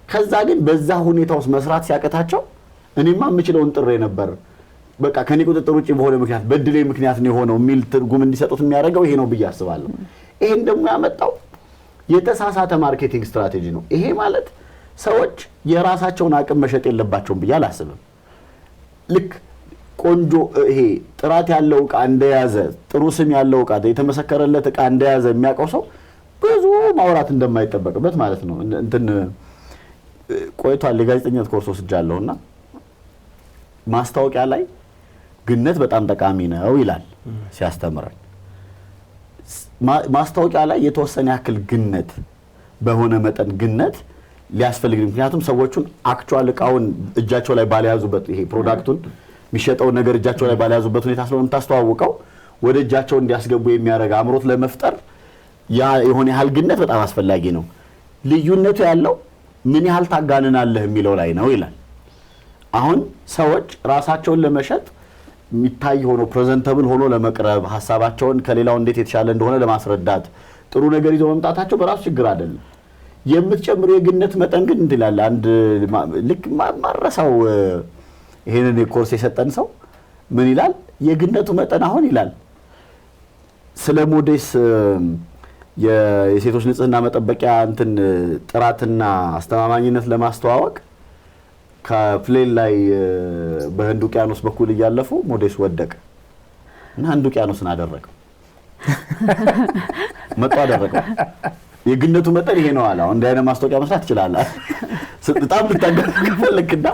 ከዛ ግን በዛ ሁኔታ ውስጥ መስራት ሲያቀታቸው እኔማ የምችለውን ጥሬ ነበር፣ በቃ ከኔ ቁጥጥር ውጭ በሆነ ምክንያት በድሌ ምክንያት ነው የሆነው የሚል ትርጉም እንዲሰጡት የሚያደርገው ይሄ ነው ብዬ አስባለሁ። ይሄን ደግሞ ያመጣው የተሳሳተ ማርኬቲንግ ስትራቴጂ ነው። ይሄ ማለት ሰዎች የራሳቸውን አቅም መሸጥ የለባቸውም ብዬ አላስብም። ልክ ቆንጆ ይሄ ጥራት ያለው ዕቃ እንደያዘ ጥሩ ስም ያለው ዕቃ የተመሰከረለት ዕቃ እንደያዘ የሚያውቀው ሰው ብዙ ማውራት እንደማይጠበቅበት ማለት ነው። እንትን ቆይቷል የጋዜጠኝነት ኮርስ ወስጃለሁና ማስታወቂያ ላይ ግነት በጣም ጠቃሚ ነው ይላል ሲያስተምረን። ማስታወቂያ ላይ የተወሰነ ያክል ግነት በሆነ መጠን ግነት ሊያስፈልግ፣ ምክንያቱም ሰዎቹን አክቹዋል ዕቃውን እጃቸው ላይ ባለያዙበት ይሄ ፕሮዳክቱን የሚሸጠውን ነገር እጃቸው ላይ ባለያዙበት ሁኔታ ስለሆነ የምታስተዋውቀው ወደ እጃቸው እንዲያስገቡ የሚያደርግ አምሮት ለመፍጠር ያ የሆነ ያህል ግነት በጣም አስፈላጊ ነው። ልዩነቱ ያለው ምን ያህል ታጋንናለህ የሚለው ላይ ነው ይላል። አሁን ሰዎች ራሳቸውን ለመሸጥ የሚታይ ሆኖ ፕሬዘንተብል ሆኖ ለመቅረብ ሀሳባቸውን ከሌላው እንዴት የተሻለ እንደሆነ ለማስረዳት ጥሩ ነገር ይዘው መምጣታቸው በራሱ ችግር አይደለም። የምትጨምሩ የግነት መጠን ግን እንትላል አንድ ልክ ማረሳው ይሄንን ኮርስ የሰጠን ሰው ምን ይላል? የግነቱ መጠን አሁን ይላል ስለ ሞዴስ የሴቶች ንጽህና መጠበቂያ እንትን ጥራትና አስተማማኝነት ለማስተዋወቅ ከፕሌን ላይ በህንድ ውቅያኖስ በኩል እያለፉ ሞዴስ ወደቀ እና ህንድ ውቅያኖስን አደረገው መጥቶ አደረገው። የግነቱ መጠን ይሄ ነው አለ። አሁን እንደ አይነት ማስታወቂያ መስራት ትችላለህ። በጣም ልታገለግልና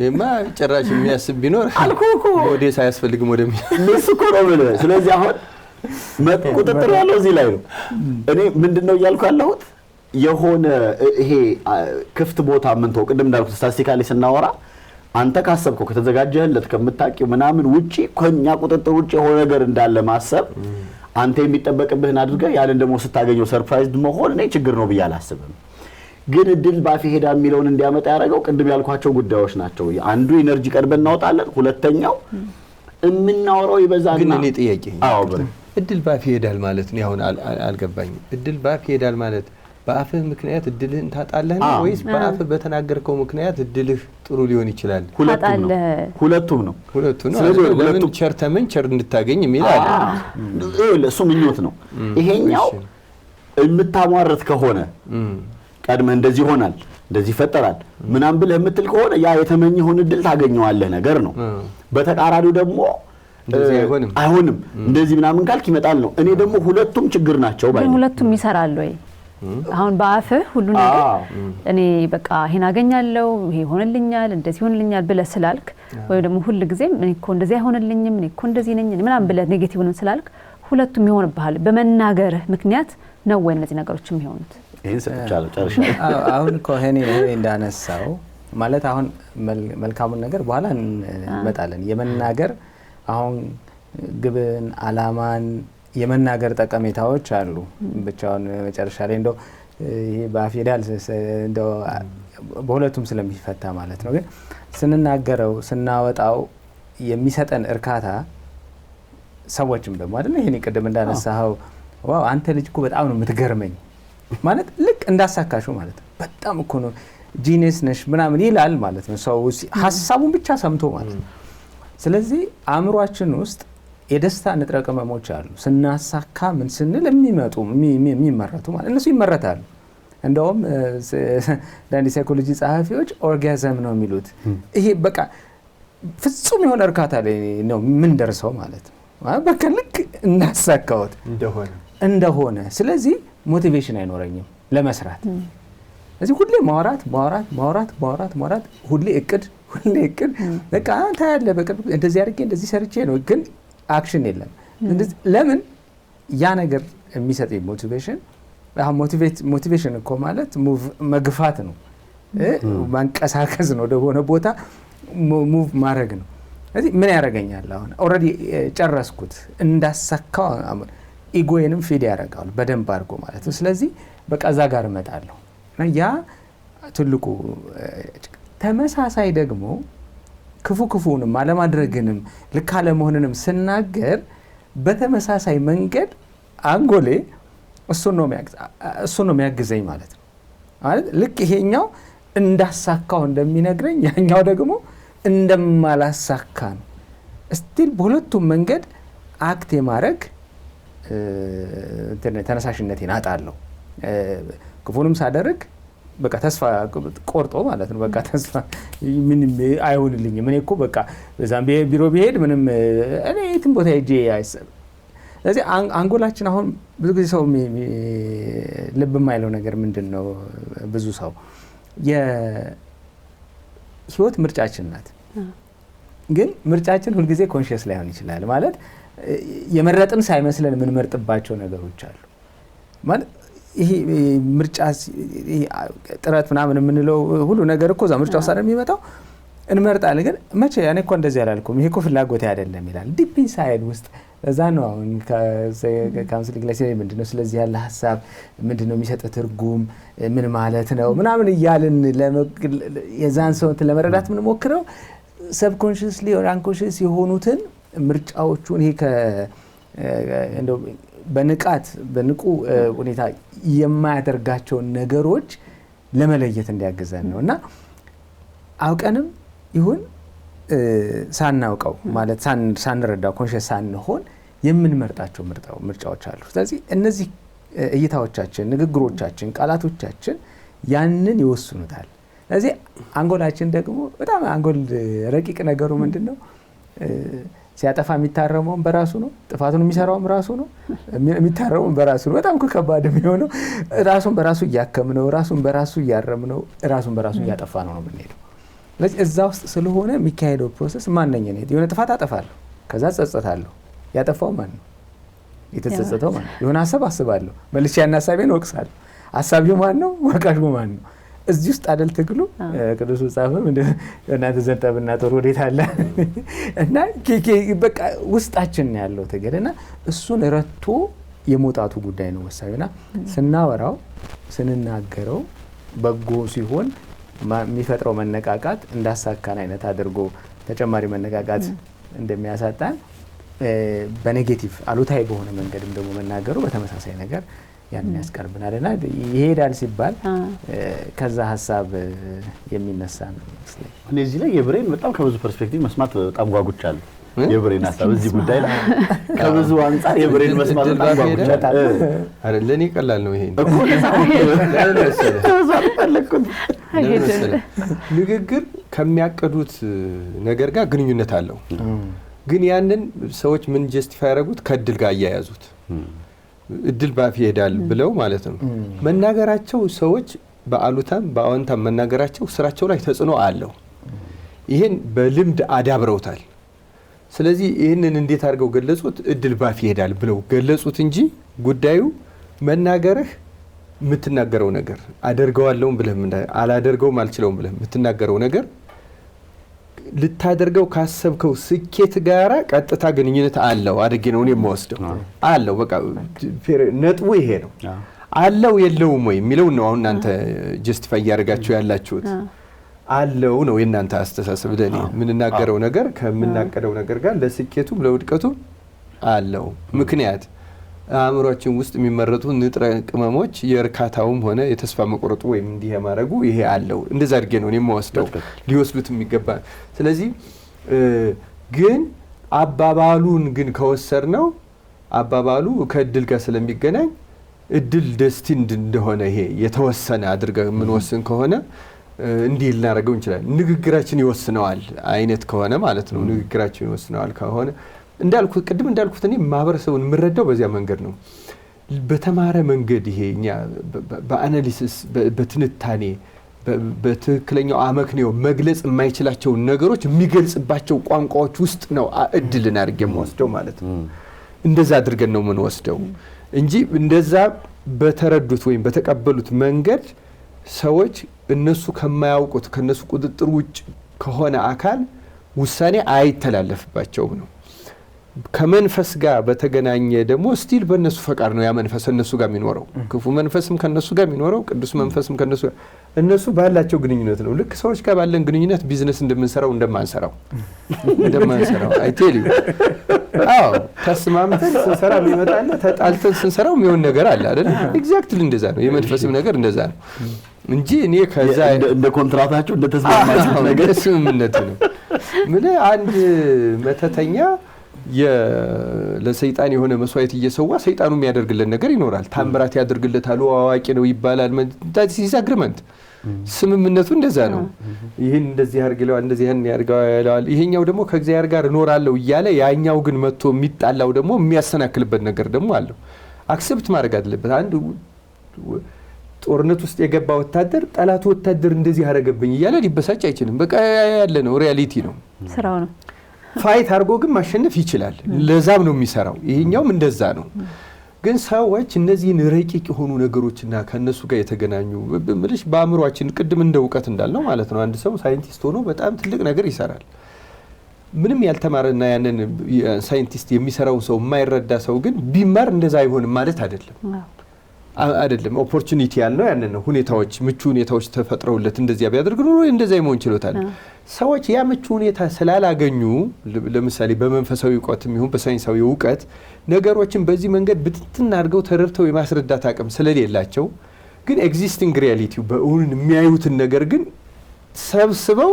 የማ ጭራሽ የሚያስብ ቢኖር አልኩኩ ሞዴስ አያስፈልግም ወደሚል እሱ እኮ ነው ብለህ። ስለዚህ አሁን ቁጥጥር ያለው እዚህ ላይ ነው። እኔ ምንድነው እያልኩ ያለሁት የሆነ ይሄ ክፍት ቦታ ምንተው ቅድም እንዳልኩት ስታቲስቲካሊ ስናወራ አንተ ካሰብከው ከተዘጋጀህለት ከምታውቂው ምናምን ውጪ ከኛ ቁጥጥር ውጪ የሆነ ነገር እንዳለ ማሰብ አንተ የሚጠበቅብህን አድርገህ ያንን ደግሞ ስታገኘው ሰርፕራይዝድ መሆን እኔ ችግር ነው ብዬ አላስብም። ግን እድል ባፌ ሄዳ የሚለውን እንዲያመጣ ያደረገው ቅድም ያልኳቸው ጉዳዮች ናቸው። አንዱ ኢነርጂ ቀድመን እናወጣለን፣ ሁለተኛው የምናወራው ይበዛና ግን እኔ ጥያቄ እድል ባፍ ይሄዳል ማለት ነው። አሁን አልገባኝም። እድል ባፍ ይሄዳል ማለት በአፍህ ምክንያት እድልህን ታጣለህ ነው ወይስ በአፍህ በተናገርከው ምክንያት እድልህ ጥሩ ሊሆን ይችላል? ሁለቱም ነው። ስለዚህ ለምን ቸር ተመኝ ቸር እንድታገኝ የሚል አለ። እሱ ምኞት ነው። ይሄኛው የምታሟረት ከሆነ ቀድመህ እንደዚህ ይሆናል እንደዚህ ይፈጠራል ምናምን ብለህ የምትል ከሆነ ያ የተመኘውን እድል ታገኘዋለህ ነገር ነው። በተቃራኒው ደግሞ እንደዚህ አይሆንም እንደዚህ ምናምን ካልክ ይመጣል ነው። እኔ ደግሞ ሁለቱም ችግር ናቸው ባይ ነኝ። ሁለቱም ይሰራል ወይ? አሁን በአፍህ ሁሉ ነገር እኔ በቃ ይሄን አገኛለሁ ይሄ ሆነልኛል እንደዚህ ሆነልኛል ብለህ ስላልክ ወይ ደግሞ ሁሉ ጊዜም እኔ እኮ እንደዚህ አይሆነልኝም እኔ እኮ እንደዚህ ነኝ ምናምን ብለህ ኔጌቲቭን ስላልክ ሁለቱም ይሆንብሃል። በመናገርህ ምክንያት ነው ወይ እነዚህ ነገሮች የሚሆኑት? ይሄን ሰጥቻለሁ ጨርሻለሁ። አሁን እኮ እኔ እንዳነሳው ማለት አሁን መልካሙን ነገር በኋላ እንመጣለን። የመናገር አሁን ግብን አላማን የመናገር ጠቀሜታዎች አሉ። ብቻውን መጨረሻ ላይ እንደው ይሄ በአፍ ይሄዳል እንደው በሁለቱም ስለሚፈታ ማለት ነው። ግን ስንናገረው ስናወጣው የሚሰጠን እርካታ ሰዎችም ደግሞ አይደል ይሄን ቅድም እንዳነሳው ዋው አንተ ልጅ እኮ በጣም ነው የምትገርመኝ ማለት ልክ እንዳሳካሹ ማለት ነው። በጣም እኮ ነው ጂኒየስ ነሽ ምናምን ይላል ማለት ነው ሰው ሐሳቡን ብቻ ሰምቶ ማለት ነው። ስለዚህ አእምሯችን ውስጥ የደስታ ንጥረ ቅመሞች አሉ። ስናሳካ ምን ስንል የሚመጡ የሚመረቱ ማለት እነሱ ይመረታሉ። እንደውም ዳንዲ ሳይኮሎጂ ጸሐፊዎች ኦርጋዝም ነው የሚሉት። ይሄ በቃ ፍጹም የሆነ እርካታ ላይ ነው ምን ደርሰው ማለት ነው። በቃ ልክ እናሳካውት እንደሆነ ስለዚህ ሞቲቬሽን አይኖረኝም ለመስራት። ስለዚህ ሁሌ ማውራት ሁሌ እቅድ በቃ አንተ ያለ በቅርብ እንደዚህ አድርጌ እንደዚህ ሰርቼ ነው ግን አክሽን የለም። ለምን ያ ነገር የሚሰጥ ሞቲቬሽን አሁን ሞቲቬሽን እኮ ማለት መግፋት ነው ማንቀሳቀስ ነው ወደሆነ ቦታ ሙቭ ማድረግ ነው። ስለዚህ ምን ያደርገኛል አሁን ኦልሬዲ ጨረስኩት እንዳሳካው ኢጎዬንም ፊድ ያደርጋል በደንብ አድርጎ ማለት ነው። ስለዚህ በቃ እዛ ጋር እመጣለሁ እና ያ ትልቁ ተመሳሳይ ደግሞ ክፉንም አለማድረግንም ልክ አለመሆንንም ስናገር በተመሳሳይ መንገድ አንጎሌ እሱን ነው የሚያግዘኝ ማለት ነው። ማለት ልክ ይሄኛው እንዳሳካው እንደሚነግረኝ ያኛው ደግሞ እንደማላሳካ ነው። ስቲል በሁለቱም መንገድ አክት የማድረግ ተነሳሽነቴን አጣለሁ። ክፉንም ሳደርግ በቃ ተስፋ ቆርጦ ማለት ነው። በቃ ተስፋ ምንም አይሆንልኝም እኔ እኮ በቃ በዛም ቢሮ ቢሄድ ምንም እኔ የትም ቦታ ሄጄ አይሰብ። ስለዚህ አንጎላችን አሁን ብዙ ጊዜ ሰው ልብ የማይለው ነገር ምንድን ነው? ብዙ ሰው የህይወት ምርጫችን ናት። ግን ምርጫችን ሁልጊዜ ኮንሽየስ ላይሆን ይችላል። ማለት የመረጥን ሳይመስለን የምንመርጥባቸው ነገሮች አሉ። ማለት ይሄ ምርጫ ጥረት ምናምን የምንለው ሁሉ ነገር እኮ እዛ ምርጫ ውስጥ የሚመጣው እንመርጣለን። ግን መቼ እኔ እኮ እንደዚህ አላልኩም ይሄ እኮ ፍላጎቴ አይደለም ይላል ዲፕ ኢንሳይድ ውስጥ። እዛ ነው አሁን ካውንስሊንግ ላይ ሲሆን ምንድነው ስለዚህ ያለ ሀሳብ ምንድነው የሚሰጥ ትርጉም ምን ማለት ነው ምናምን እያልን የዛን ሰው ለመረዳት ምን ሞክረው ሰብኮንሺየስሊ ኦር አንኮንሺየስ የሆኑትን ምርጫዎቹን ይሄ እንደው በንቁ ሁኔታ የማያደርጋቸውን ነገሮች ለመለየት እንዲያግዘን ነው። እና አውቀንም ይሁን ሳናውቀው ማለት ሳንረዳው ኮንሽየስ ሳንሆን የምንመርጣቸው ምርጫዎች አሉ። ስለዚህ እነዚህ እይታዎቻችን፣ ንግግሮቻችን፣ ቃላቶቻችን ያንን ይወስኑታል። ስለዚህ አንጎላችን ደግሞ በጣም አንጎል ረቂቅ ነገሩ ምንድነው? ሲያጠፋ የሚታረመው በራሱ ነው። ጥፋቱን የሚሰራውም ራሱ ነው። የሚታረመው በራሱ ነው። በጣም ከባድ የሚሆነው ራሱን በራሱ እያከምነው፣ ራሱን በራሱ እያረምነው፣ ራሱን በራሱ እያጠፋ ነው የምንሄደው። ስለዚህ እዛ ውስጥ ስለሆነ የሚካሄደው ፕሮሰስ ማንነኝ ነው። የሆነ ጥፋት አጠፋለሁ፣ ከዛ ጸጸታለሁ። ያጠፋው ማን ነው? የተጸጸተው ማን ነው? የሆነ ሀሳብ አስባለሁ፣ መልሼ ያን ሀሳቤን ወቅሳለሁ። ሀሳቢው ማን ነው? ወቃሹ ማን ነው? እዚህ ውስጥ አይደል ትግሉ? ቅዱስ መጽሐፍም እናንተ ዘንጠብና ጦር ወዴት አለ እና በቃ ውስጣችን ያለው ትግል እና እሱን ረቶ የመውጣቱ ጉዳይ ነው ወሳኙና ስናወራው ስንናገረው በጎ ሲሆን የሚፈጥረው መነቃቃት እንዳሳካን አይነት አድርጎ ተጨማሪ መነቃቃት እንደሚያሳጣን በኔጌቲቭ አሉታዊ በሆነ መንገድም ደግሞ መናገሩ በተመሳሳይ ነገር ያንን ያስቀርብናል እና ይሄዳል ሲባል ከዛ ሀሳብ የሚነሳ ነው ይመስለኝ። እኔ እዚህ ላይ የብሬን በጣም ከብዙ ፐርስፔክቲቭ መስማት በጣም ጓጉቻለሁ። የብሬን ሀሳብ እዚህ ጉዳይ ላይ ከብዙ አንጻር የብሬን መስማት በጣም ጓጉቻለሁ። አረ ለኔ ቀላል ነው ይሄ እኮ ንግግር ከሚያቀዱት ነገር ጋር ግንኙነት አለው። ግን ያንን ሰዎች ምን ጀስቲፋይ ያደረጉት ከእድል ጋር አያያዙት። እድል ባፍ ይሄዳል ብለው ማለት ነው። መናገራቸው ሰዎች በአሉታም በአዎንታም መናገራቸው ስራቸው ላይ ተጽዕኖ አለው። ይሄን በልምድ አዳብረውታል። ስለዚህ ይህንን እንዴት አድርገው ገለጹት? እድል ባፍ ይሄዳል ብለው ገለጹት እንጂ ጉዳዩ መናገርህ የምትናገረው ነገር አደርገዋለሁም ብለህ አላደርገውም አልችለውም ብለህ የምትናገረው ነገር ልታደርገው ካሰብከው ስኬት ጋራ ቀጥታ ግንኙነት አለው አድርጌ ነው እኔ የምወስደው። አለው በቃ ነጥቡ ይሄ ነው። አለው የለውም ወይ የሚለው ነው አሁን እናንተ ጀስቲፋይ እያደረጋችሁ ያላችሁት። አለው ነው የእናንተ አስተሳሰብ። ለኔ የምንናገረው ነገር ከምናቀደው ነገር ጋር ለስኬቱም ለውድቀቱም አለው። ምክንያት አእምሮአችን ውስጥ የሚመረጡ ንጥረ ቅመሞች የእርካታውም ሆነ የተስፋ መቆረጡ ወይም እንዲህ ያማረጉ ይሄ አለው። እንደዛ አድርጌ ነው እኔ የምወስደው ሊወስዱት የሚገባ። ስለዚህ ግን አባባሉን ግን ከወሰድነው አባባሉ ከእድል ጋር ስለሚገናኝ እድል ደስቲንድ እንደሆነ ይሄ የተወሰነ አድርገን የምንወስን ከሆነ እንዲህ ልናደርገው እንችላለን። ንግግራችን ይወስነዋል አይነት ከሆነ ማለት ነው። ንግግራችን ይወስነዋል ከሆነ እንዳልኩት ቅድም እንዳልኩት እኔ ማህበረሰቡን የምረዳው በዚያ መንገድ ነው። በተማረ መንገድ ይሄ እኛ በአናሊሲስ በትንታኔ በትክክለኛው አመክንዮ መግለጽ የማይችላቸው ነገሮች የሚገልጽባቸው ቋንቋዎች ውስጥ ነው እድልን አድርጌ የምወስደው ማለት ነው። እንደዛ አድርገን ነው የምንወስደው እንጂ እንደዛ በተረዱት ወይም በተቀበሉት መንገድ ሰዎች እነሱ ከማያውቁት ከነሱ ቁጥጥር ውጭ ከሆነ አካል ውሳኔ አይተላለፍባቸውም ነው። ከመንፈስ ጋር በተገናኘ ደግሞ ስቲል በእነሱ ፈቃድ ነው ያ መንፈስ እነሱ ጋር የሚኖረው። ክፉ መንፈስም ከነሱ ጋር የሚኖረው፣ ቅዱስ መንፈስም ከነሱ ጋር እነሱ ባላቸው ግንኙነት ነው። ልክ ሰዎች ጋር ባለን ግንኙነት ቢዝነስ እንደምንሰራው እንደማንሰራው አይ ቴል ዩ አዎ ተስማምተን ስንሰራ የሚመጣና ተጣልተን ስንሰራው የሚሆን ነገር አለ አይደል? ኤግዛክትሊ እንደዛ ነው። የመንፈስም ነገር እንደዛ ነው እንጂ እኔ ከዛ እንደ ኮንትራታችሁ እንደ ተስማማችሁ ነገር ስምምነት ነው። ምን አንድ መተተኛ ለሰይጣን የሆነ መስዋዕት እየሰዋ ሰይጣኑ የሚያደርግለት ነገር ይኖራል። ታምራት ያደርግለታል፣ አዋቂ ነው ይባላል። ዲስ አግሪመንት ስምምነቱ እንደዛ ነው። ይህን እንደዚህ ያርግለዋል፣ እንደዚህ ያርገዋል፣ ይሄኛው ደግሞ ከእግዚአብሔር ጋር እኖራለሁ እያለ ያኛው ግን መጥቶ የሚጣላው ደግሞ የሚያሰናክልበት ነገር ደግሞ አለው። አክሰፕት ማድረግ አለበት። አንድ ጦርነት ውስጥ የገባ ወታደር ጠላቱ ወታደር እንደዚህ ያደረገብኝ እያለ ሊበሳጭ አይችልም። በቃ ያለ ነው፣ ሪያሊቲ ነው፣ ስራው ነው። ፋይት አድርጎ ግን ማሸነፍ ይችላል። ለዛም ነው የሚሰራው። ይሄኛውም እንደዛ ነው። ግን ሰዎች እነዚህን ረቂቅ የሆኑ ነገሮችና ከነሱ ጋር የተገናኙ ምልሽ በአእምሯችን ቅድም እንደ እውቀት እንዳልነው ማለት ነው። አንድ ሰው ሳይንቲስት ሆኖ በጣም ትልቅ ነገር ይሰራል። ምንም ያልተማረና ያንን ሳይንቲስት የሚሰራውን ሰው የማይረዳ ሰው ግን ቢማር እንደዛ አይሆንም ማለት አይደለም። ኦፖርቹኒቲ ያልነው ያንን ነው። ሁኔታዎች ምቹ ሁኔታዎች ተፈጥረውለት እንደዚያ ቢያደርግ ኖሮ እንደዛ ይሆን ይችላል። ሰዎች ያ ምቹ ሁኔታ ስላላገኙ ለምሳሌ በመንፈሳዊ እውቀትም ይሁን በሳይንሳዊ እውቀት ነገሮችን በዚህ መንገድ ብትንትን አድርገው ተረድተው የማስረዳት አቅም ስለሌላቸው ግን ኤግዚስቲንግ ሪያሊቲው በእውን የሚያዩትን ነገር ግን ሰብስበው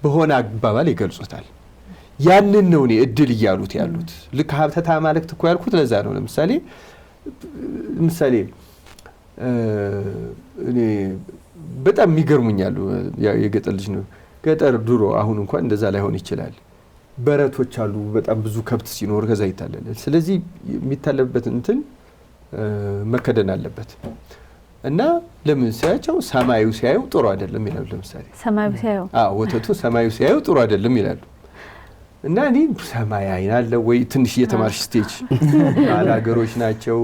በሆነ አባባል ይገልጹታል። ያንን ነው እኔ እድል እያሉት ያሉት። ልክ ሀብተ አማልክት እኮ ያልኩት ለዛ ነው። ለምሳሌ እኔ በጣም የሚገርሙኛሉ። የገጠር ልጅ ነው። ገጠር ድሮ አሁን እንኳን እንደዛ ላይሆን ይችላል። በረቶች አሉ። በጣም ብዙ ከብት ሲኖር ከዛ ይታለላል። ስለዚህ የሚታለብበት እንትን መከደን አለበት እና ለምን ሲያቸው ሰማዩ ሲያዩ ጥሩ አይደለም ይላሉ። ለምሳሌ ሰማዩ ሲያዩ ወተቱ ሰማዩ ሲያዩ ጥሩ አይደለም ይላሉ። እና እኔ ሰማይ አይን አለ ወይ ትንሽ እየተማርሽ ስቴጅ ባላገሮች ናቸው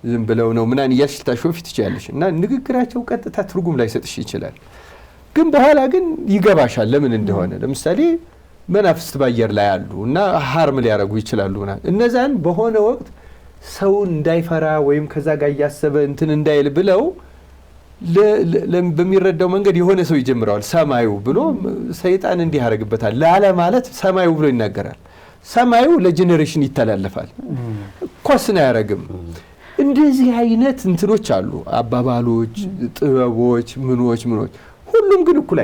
ዝም ብለው ነው ምናን እያልሽ ልታሾፊ ትችያለሽ። እና ንግግራቸው ቀጥታ ትርጉም ላይ ሰጥሽ ይችላል። ግን በኋላ ግን ይገባሻል ለምን እንደሆነ። ለምሳሌ መናፍስት ባየር ላይ አሉ እና ሀርም ሊያረጉ ይችላሉ። እነዛን በሆነ ወቅት ሰውን እንዳይፈራ ወይም ከዛ ጋር እያሰበ እንትን እንዳይል ብለው በሚረዳው መንገድ የሆነ ሰው ይጀምረዋል። ሰማዩ ብሎ ሰይጣን እንዲህ ያደርግበታል ላለ ማለት ሰማዩ ብሎ ይናገራል። ሰማዩ ለጄኔሬሽን ይተላለፋል። ኮስን አያረግም። እንደዚህ አይነት እንትኖች አሉ፣ አባባሎች፣ ጥበቦች፣ ምኖች ሁሉም ግን እኩል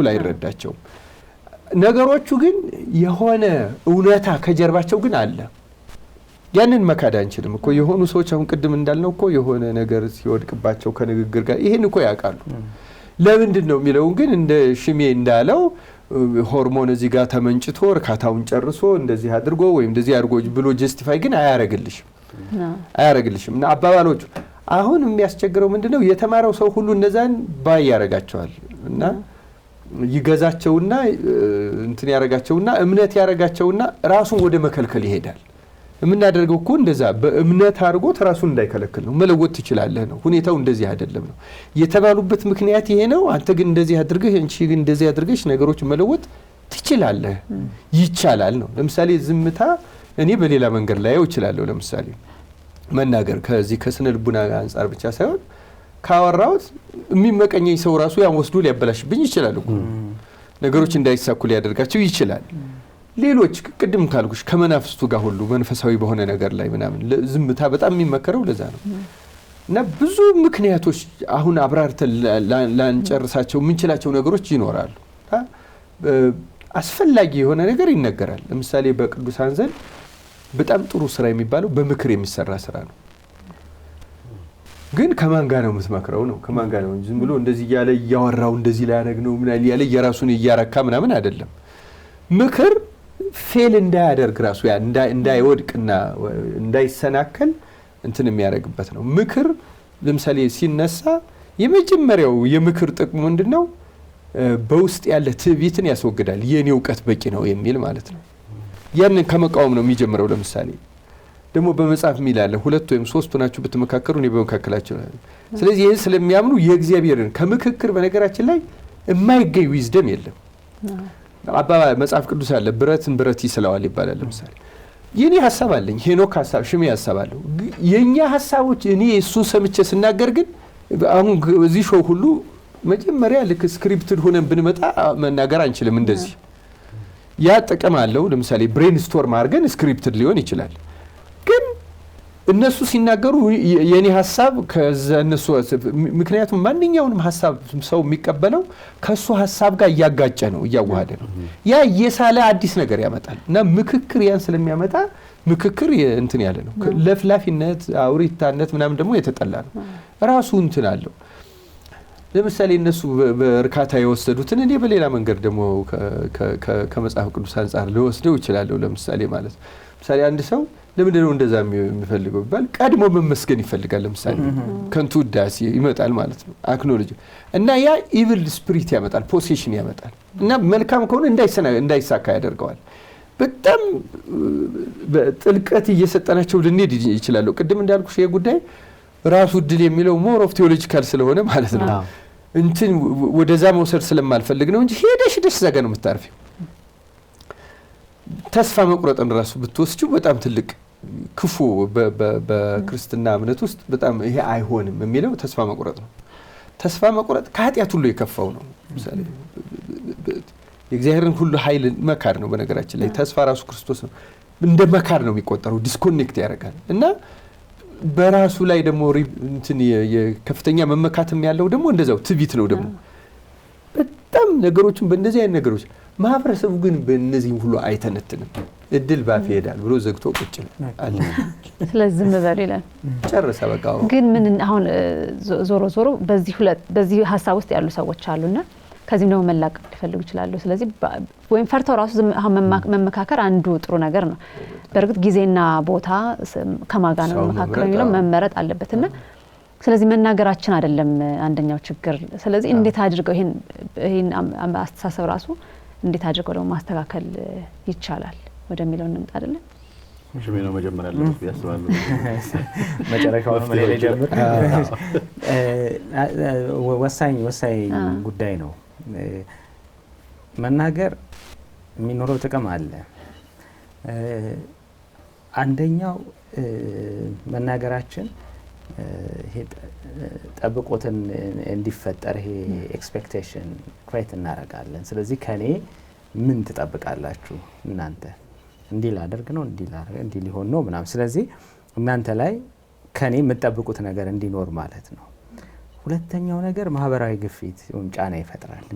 አይረዳቸውም። ነገሮቹ ግን የሆነ እውነታ ከጀርባቸው ግን አለ። ያንን መካድ አንችልም እኮ። የሆኑ ሰዎች አሁን ቅድም እንዳልነው እኮ የሆነ ነገር ሲወድቅባቸው ከንግግር ጋር ይሄን እኮ ያውቃሉ። ለምንድን ነው የሚለውን ግን እንደ ሽሜ እንዳለው ሆርሞን እዚህ ጋር ተመንጭቶ እርካታውን ጨርሶ እንደዚህ አድርጎ ወይም እንደዚህ አድርጎ ብሎ ጀስቲፋይ ግን አያረግልሽም። እና አባባሎቹ አሁን የሚያስቸግረው ምንድነው የተማረው ሰው ሁሉ እነዛን ባይ ያረጋቸዋል እና ይገዛቸውና እንትን ያረጋቸውና እምነት ያረጋቸውና ራሱን ወደ መከልከል ይሄዳል። የምናደርገው እኮ እንደዛ በእምነት አድርጎት ራሱን እንዳይከለክል ነው። መለወጥ ትችላለህ ነው፣ ሁኔታው እንደዚህ አይደለም ነው የተባሉበት ምክንያት ይሄ ነው። አንተ ግን እንደዚህ አድርገህ እንቺ ግን እንደዚህ አድርገሽ ነገሮችን መለወጥ ትችላለህ፣ ይቻላል ነው። ለምሳሌ ዝምታ እኔ በሌላ መንገድ ላየው እችላለሁ። ለምሳሌ መናገር ከዚህ ከስነ ልቡና አንፃር ብቻ ሳይሆን ካወራሁት የሚመቀኘኝ ሰው ራሱ ያን ወስዶ ሊያበላሽብኝ ይችላል እኮ ነገሮች እንዳይሳኩ ሊያደርጋቸው ይችላል። ሌሎች ቅድም ካልኩሽ ከመናፍስቱ ጋር ሁሉ መንፈሳዊ በሆነ ነገር ላይ ምናምን ዝምታ በጣም የሚመከረው ለዛ ነው። እና ብዙ ምክንያቶች አሁን አብራርተን ላንጨርሳቸው የምንችላቸው ነገሮች ይኖራሉ። አስፈላጊ የሆነ ነገር ይነገራል። ለምሳሌ በቅዱሳን ዘንድ በጣም ጥሩ ስራ የሚባለው በምክር የሚሰራ ስራ ነው። ግን ከማን ጋር ነው የምትመክረው ነው? ከማን ጋር ነው? ዝም ብሎ እንደዚህ እያለ እያወራው እንደዚህ ላያነግ ነው ምናምን እያለ የራሱን እያረካ ምናምን አይደለም። ምክር ፌል እንዳያደርግ ራሱ ያ እንዳይወድቅና እንዳይሰናከል እንትን የሚያደርግበት ነው። ምክር ለምሳሌ ሲነሳ የመጀመሪያው የምክር ጥቅሙ ምንድነው? በውስጥ ያለ ትዕቢትን ያስወግዳል። የኔ ዕውቀት በቂ ነው የሚል ማለት ነው። ያንን ከመቃወም ነው የሚጀምረው። ለምሳሌ ደግሞ በመጽሐፍ የሚላለ 2 ወይም 3 ሆናችሁ ብትመካከሩ እኔ በመካከላችሁ ነው። ስለዚህ ይህን ስለሚያምኑ የእግዚአብሔርን ከምክክር በነገራችን ላይ የማይገኝ ዊዝደም የለም። መጽሐፍ ቅዱስ አለ ብረትን ብረት ይስለዋል ይባላል። ለምሳሌ የኔ ሐሳብ አለኝ፣ ሄኖክ ሐሳብ፣ ሽሜ ሐሳብ አለው። የኛ ሐሳቦች እኔ እሱን ሰምቼ ስናገር ግን አሁን እዚህ ሾው ሁሉ መጀመሪያ ልክ ስክሪፕትድ ሆነን ብንመጣ መናገር አንችልም። እንደዚህ ያ ጥቅም አለው። ለምሳሌ ብሬንስቶርም አድርገን ስክሪፕትድ ሊሆን ይችላል። ግን እነሱ ሲናገሩ የኔ ሐሳብ ከዛ እነሱ ምክንያቱም ማንኛውንም ሐሳብ ሰው የሚቀበለው ከሱ ሐሳብ ጋር እያጋጨ ነው፣ እያዋሃደ ነው። ያ የሳለ አዲስ ነገር ያመጣል። እና ምክክር ያን ስለሚያመጣ ምክክር እንትን ያለ ነው። ለፍላፊነት አውሪታነት ምናምን ደግሞ የተጠላ ነው። ራሱ እንትን አለው። ለምሳሌ እነሱ በእርካታ የወሰዱትን እኔ በሌላ መንገድ ደግሞ ከመጽሐፍ ቅዱስ አንፃር ልወስደው እችላለሁ። ለምሳሌ ማለት ምሳሌ አንድ ሰው ለምን ነው እንደዛ የሚፈልገው ቢባል ቀድሞ መመስገን ይፈልጋል። ለምሳሌ ከንቱ ውዳሴ ይመጣል ማለት ነው፣ አክኖሎጂ እና ያ ኢቪል ስፒሪት ያመጣል፣ ፖሴሽን ያመጣል እና መልካም ከሆነ እንዳይሳካ ያደርገዋል። በጣም በጥልቀት እየሰጠናቸው ልንሄድ ይችላል። ቅድም እንዳልኩሽ ይሄ ጉዳይ ራሱ ድል የሚለው ሞር ኦፍ ቴዎሎጂካል ስለሆነ ማለት ነው እንትን ወደዛ መውሰድ ስለማልፈልግ ነው እንጂ ሄደሽ ዘጋ ነው የምታርፊው። ተስፋ መቁረጥን ራሱ ብትወስጂው በጣም ትልቅ ክፉ በክርስትና እምነት ውስጥ በጣም ይሄ አይሆንም የሚለው ተስፋ መቁረጥ ነው። ተስፋ መቁረጥ ከኃጢአት ሁሉ የከፋው ነው። ምሳሌ የእግዚአብሔርን ሁሉ ኃይል መካድ ነው። በነገራችን ላይ ተስፋ ራሱ ክርስቶስ ነው። እንደ መካድ ነው የሚቆጠረው። ዲስኮኔክት ያደርጋል እና በራሱ ላይ ደግሞ እንትን የከፍተኛ መመካትም ያለው ደግሞ እንደዛው ትዕቢት ነው። ደግሞ በጣም ነገሮችን በእንደዚህ አይነት ነገሮች ማህበረሰቡ ግን በእነዚህ ሁሉ አይተነትንም። እድል ባፍ ይሄዳል ብሎ ዘግቶ ቁጭ አለ። ስለዚህ ዝም በል ይላል። ጨረሰ በቃ። ግን ምን አሁን ዞሮ በዚህ ሀሳብ ውስጥ ያሉ ሰዎች አሉና ከዚህም ደግሞ መላቀቅ ሊፈልጉ ይችላሉ። ስለዚህ ወይም ፈርተው ራሱ መመካከር አንዱ ጥሩ ነገር ነው። በእርግጥ ጊዜና ቦታ ከማጋ ነው መመካከር የሚለው መመረጥ አለበትና ስለዚህ መናገራችን አይደለም አንደኛው ችግር። ስለዚህ እንዴት አድርገው ይሄን አስተሳሰብ ራሱ እንዴት አድርገው ደግሞ ማስተካከል ይቻላል ወደሚለው እንምጣ አይደለም? ሽሜ ነው መጀመሪያ ያለበት ያስባሉ። መጨረሻው ነው ላይ ጀምር። ወሳኝ ጉዳይ ነው። መናገር የሚኖረው ጥቅም አለ። አንደኛው መናገራችን ጠብቆትን እንዲፈጠር ይሄ ኤክስፔክቴሽን ክሬት እናደርጋለን። ስለዚህ ከኔ ምን ትጠብቃላችሁ እናንተ እንዲህ ላደርግ ነው እንዲህ ሊሆን ነው ምናምን። ስለዚህ እናንተ ላይ ከኔ የምትጠብቁት ነገር እንዲኖር ማለት ነው። ሁለተኛው ነገር ማህበራዊ ግፊት ወይም ጫና ይፈጥራል።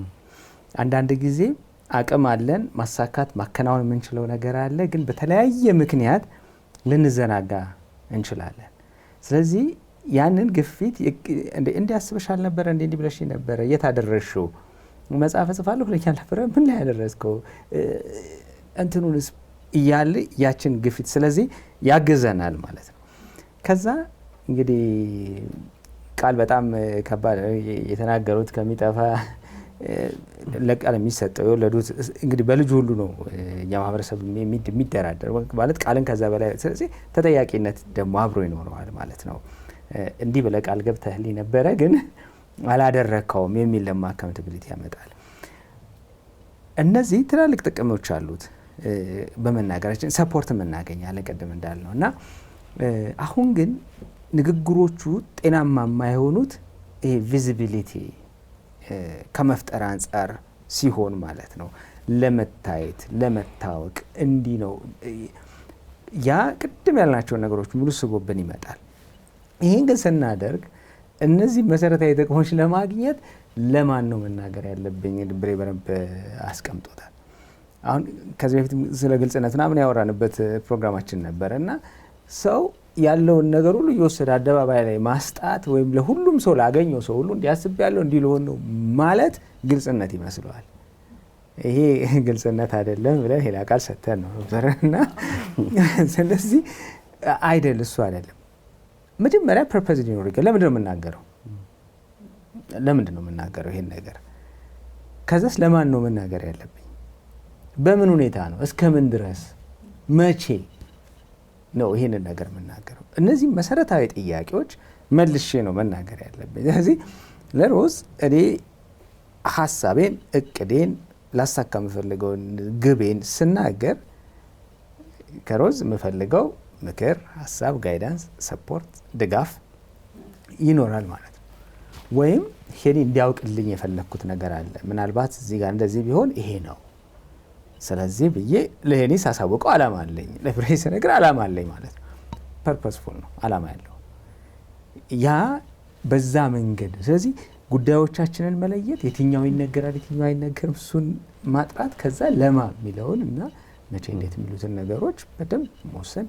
አንዳንድ ጊዜ አቅም አለን ማሳካት ማከናወን የምንችለው ነገር አለ፣ ግን በተለያየ ምክንያት ልንዘናጋ እንችላለን። ስለዚህ ያንን ግፊት እንዲያስበሻል ነበረ እንዲህ ብለሽ ነበረ የት አደረሽው? መጽሐፍ ጽፋለሁ ብለኛል ነበረ ምን ላይ ያደረስከው? እንትኑንስ እያለ ያችን ግፊት ስለዚህ ያግዘናል ማለት ነው። ከዛ እንግዲህ ቃል በጣም ከባድ የተናገሩት ከሚጠፋ ለቃል የሚሰጠው የወለዱት እንግዲህ በልጁ ሁሉ ነው እኛ ማህበረሰብ የሚደራደር ማለት ቃልን ከዛ በላይ ስለዚህ ተጠያቂነት ደግሞ አብሮ ይኖረዋል ማለት ነው። እንዲህ ብለህ ቃል ገብተህልኝ ነበረ ግን አላደረከውም የሚል ደግሞ አካውንታቢሊቲ ያመጣል። እነዚህ ትላልቅ ጥቅሞች አሉት በመናገራችን ሰፖርትም እናገኛለን ቅድም እንዳልነው እና አሁን ግን ንግግሮቹ ጤናማ የማይሆኑት ይሄ ቪዚቢሊቲ ከመፍጠር አንጻር ሲሆን ማለት ነው። ለመታየት ለመታወቅ እንዲህ ነው ያ ቅድም ያልናቸውን ነገሮች ሙሉ ስቦብን ይመጣል። ይህን ግን ስናደርግ እነዚህ መሰረታዊ ጥቅሞች ለማግኘት ለማን ነው መናገር ያለብኝ? ድብሬ በደንብ አስቀምጦታል። አሁን ከዚህ በፊት ስለ ግልጽነት ምናምን ያወራንበት ፕሮግራማችን ነበረ እና ሰው ያለውን ነገር ሁሉ እየወሰደ አደባባይ ላይ ማስጣት ወይም ለሁሉም ሰው ላገኘው ሰው ሁሉ እንዲያስብ ያለው እንዲህ ሊሆን ነው ማለት ግልጽነት ይመስለዋል። ይሄ ግልጽነት አይደለም ብለን ሌላ ቃል ሰጥተን ነው እና ስለዚህ አይደል እሱ አይደለም። መጀመሪያ ፐርፐዝ ሊኖር ይገባል። ለምንድን ነው የምናገረው? ለምንድን ነው የምናገረው ይሄን ነገር? ከዛስ ለማን ነው መናገር ያለብኝ? በምን ሁኔታ ነው? እስከ ምን ድረስ? መቼ ነው ይሄንን ነገር የምናገረው? እነዚህ መሰረታዊ ጥያቄዎች መልሼ ነው መናገር ያለብኝ። ስለዚህ ለሮዝ እኔ ሀሳቤን እቅዴን ላሳካ የምፈልገውን ግቤን ስናገር ከሮዝ የምፈልገው ምክር፣ ሀሳብ፣ ጋይዳንስ፣ ሰፖርት፣ ድጋፍ ይኖራል ማለት ነው። ወይም ሄኒ እንዲያውቅልኝ የፈለግኩት ነገር አለ። ምናልባት እዚህ ጋር እንደዚህ ቢሆን ይሄ ነው ስለዚህ ብዬ ለሄኒ ሳሳውቀው አላማ አለኝ፣ ለብሬስ ነገር አላማ አለኝ ማለት ነው። ፐርፐስፉል ነው አላማ ያለው ያ በዛ መንገድ። ስለዚህ ጉዳዮቻችንን መለየት የትኛው ይነገራል የትኛው አይነገርም እሱን ማጥራት፣ ከዛ ለማ የሚለውን እና መቼ እንዴት የሚሉትን ነገሮች በደንብ መወሰን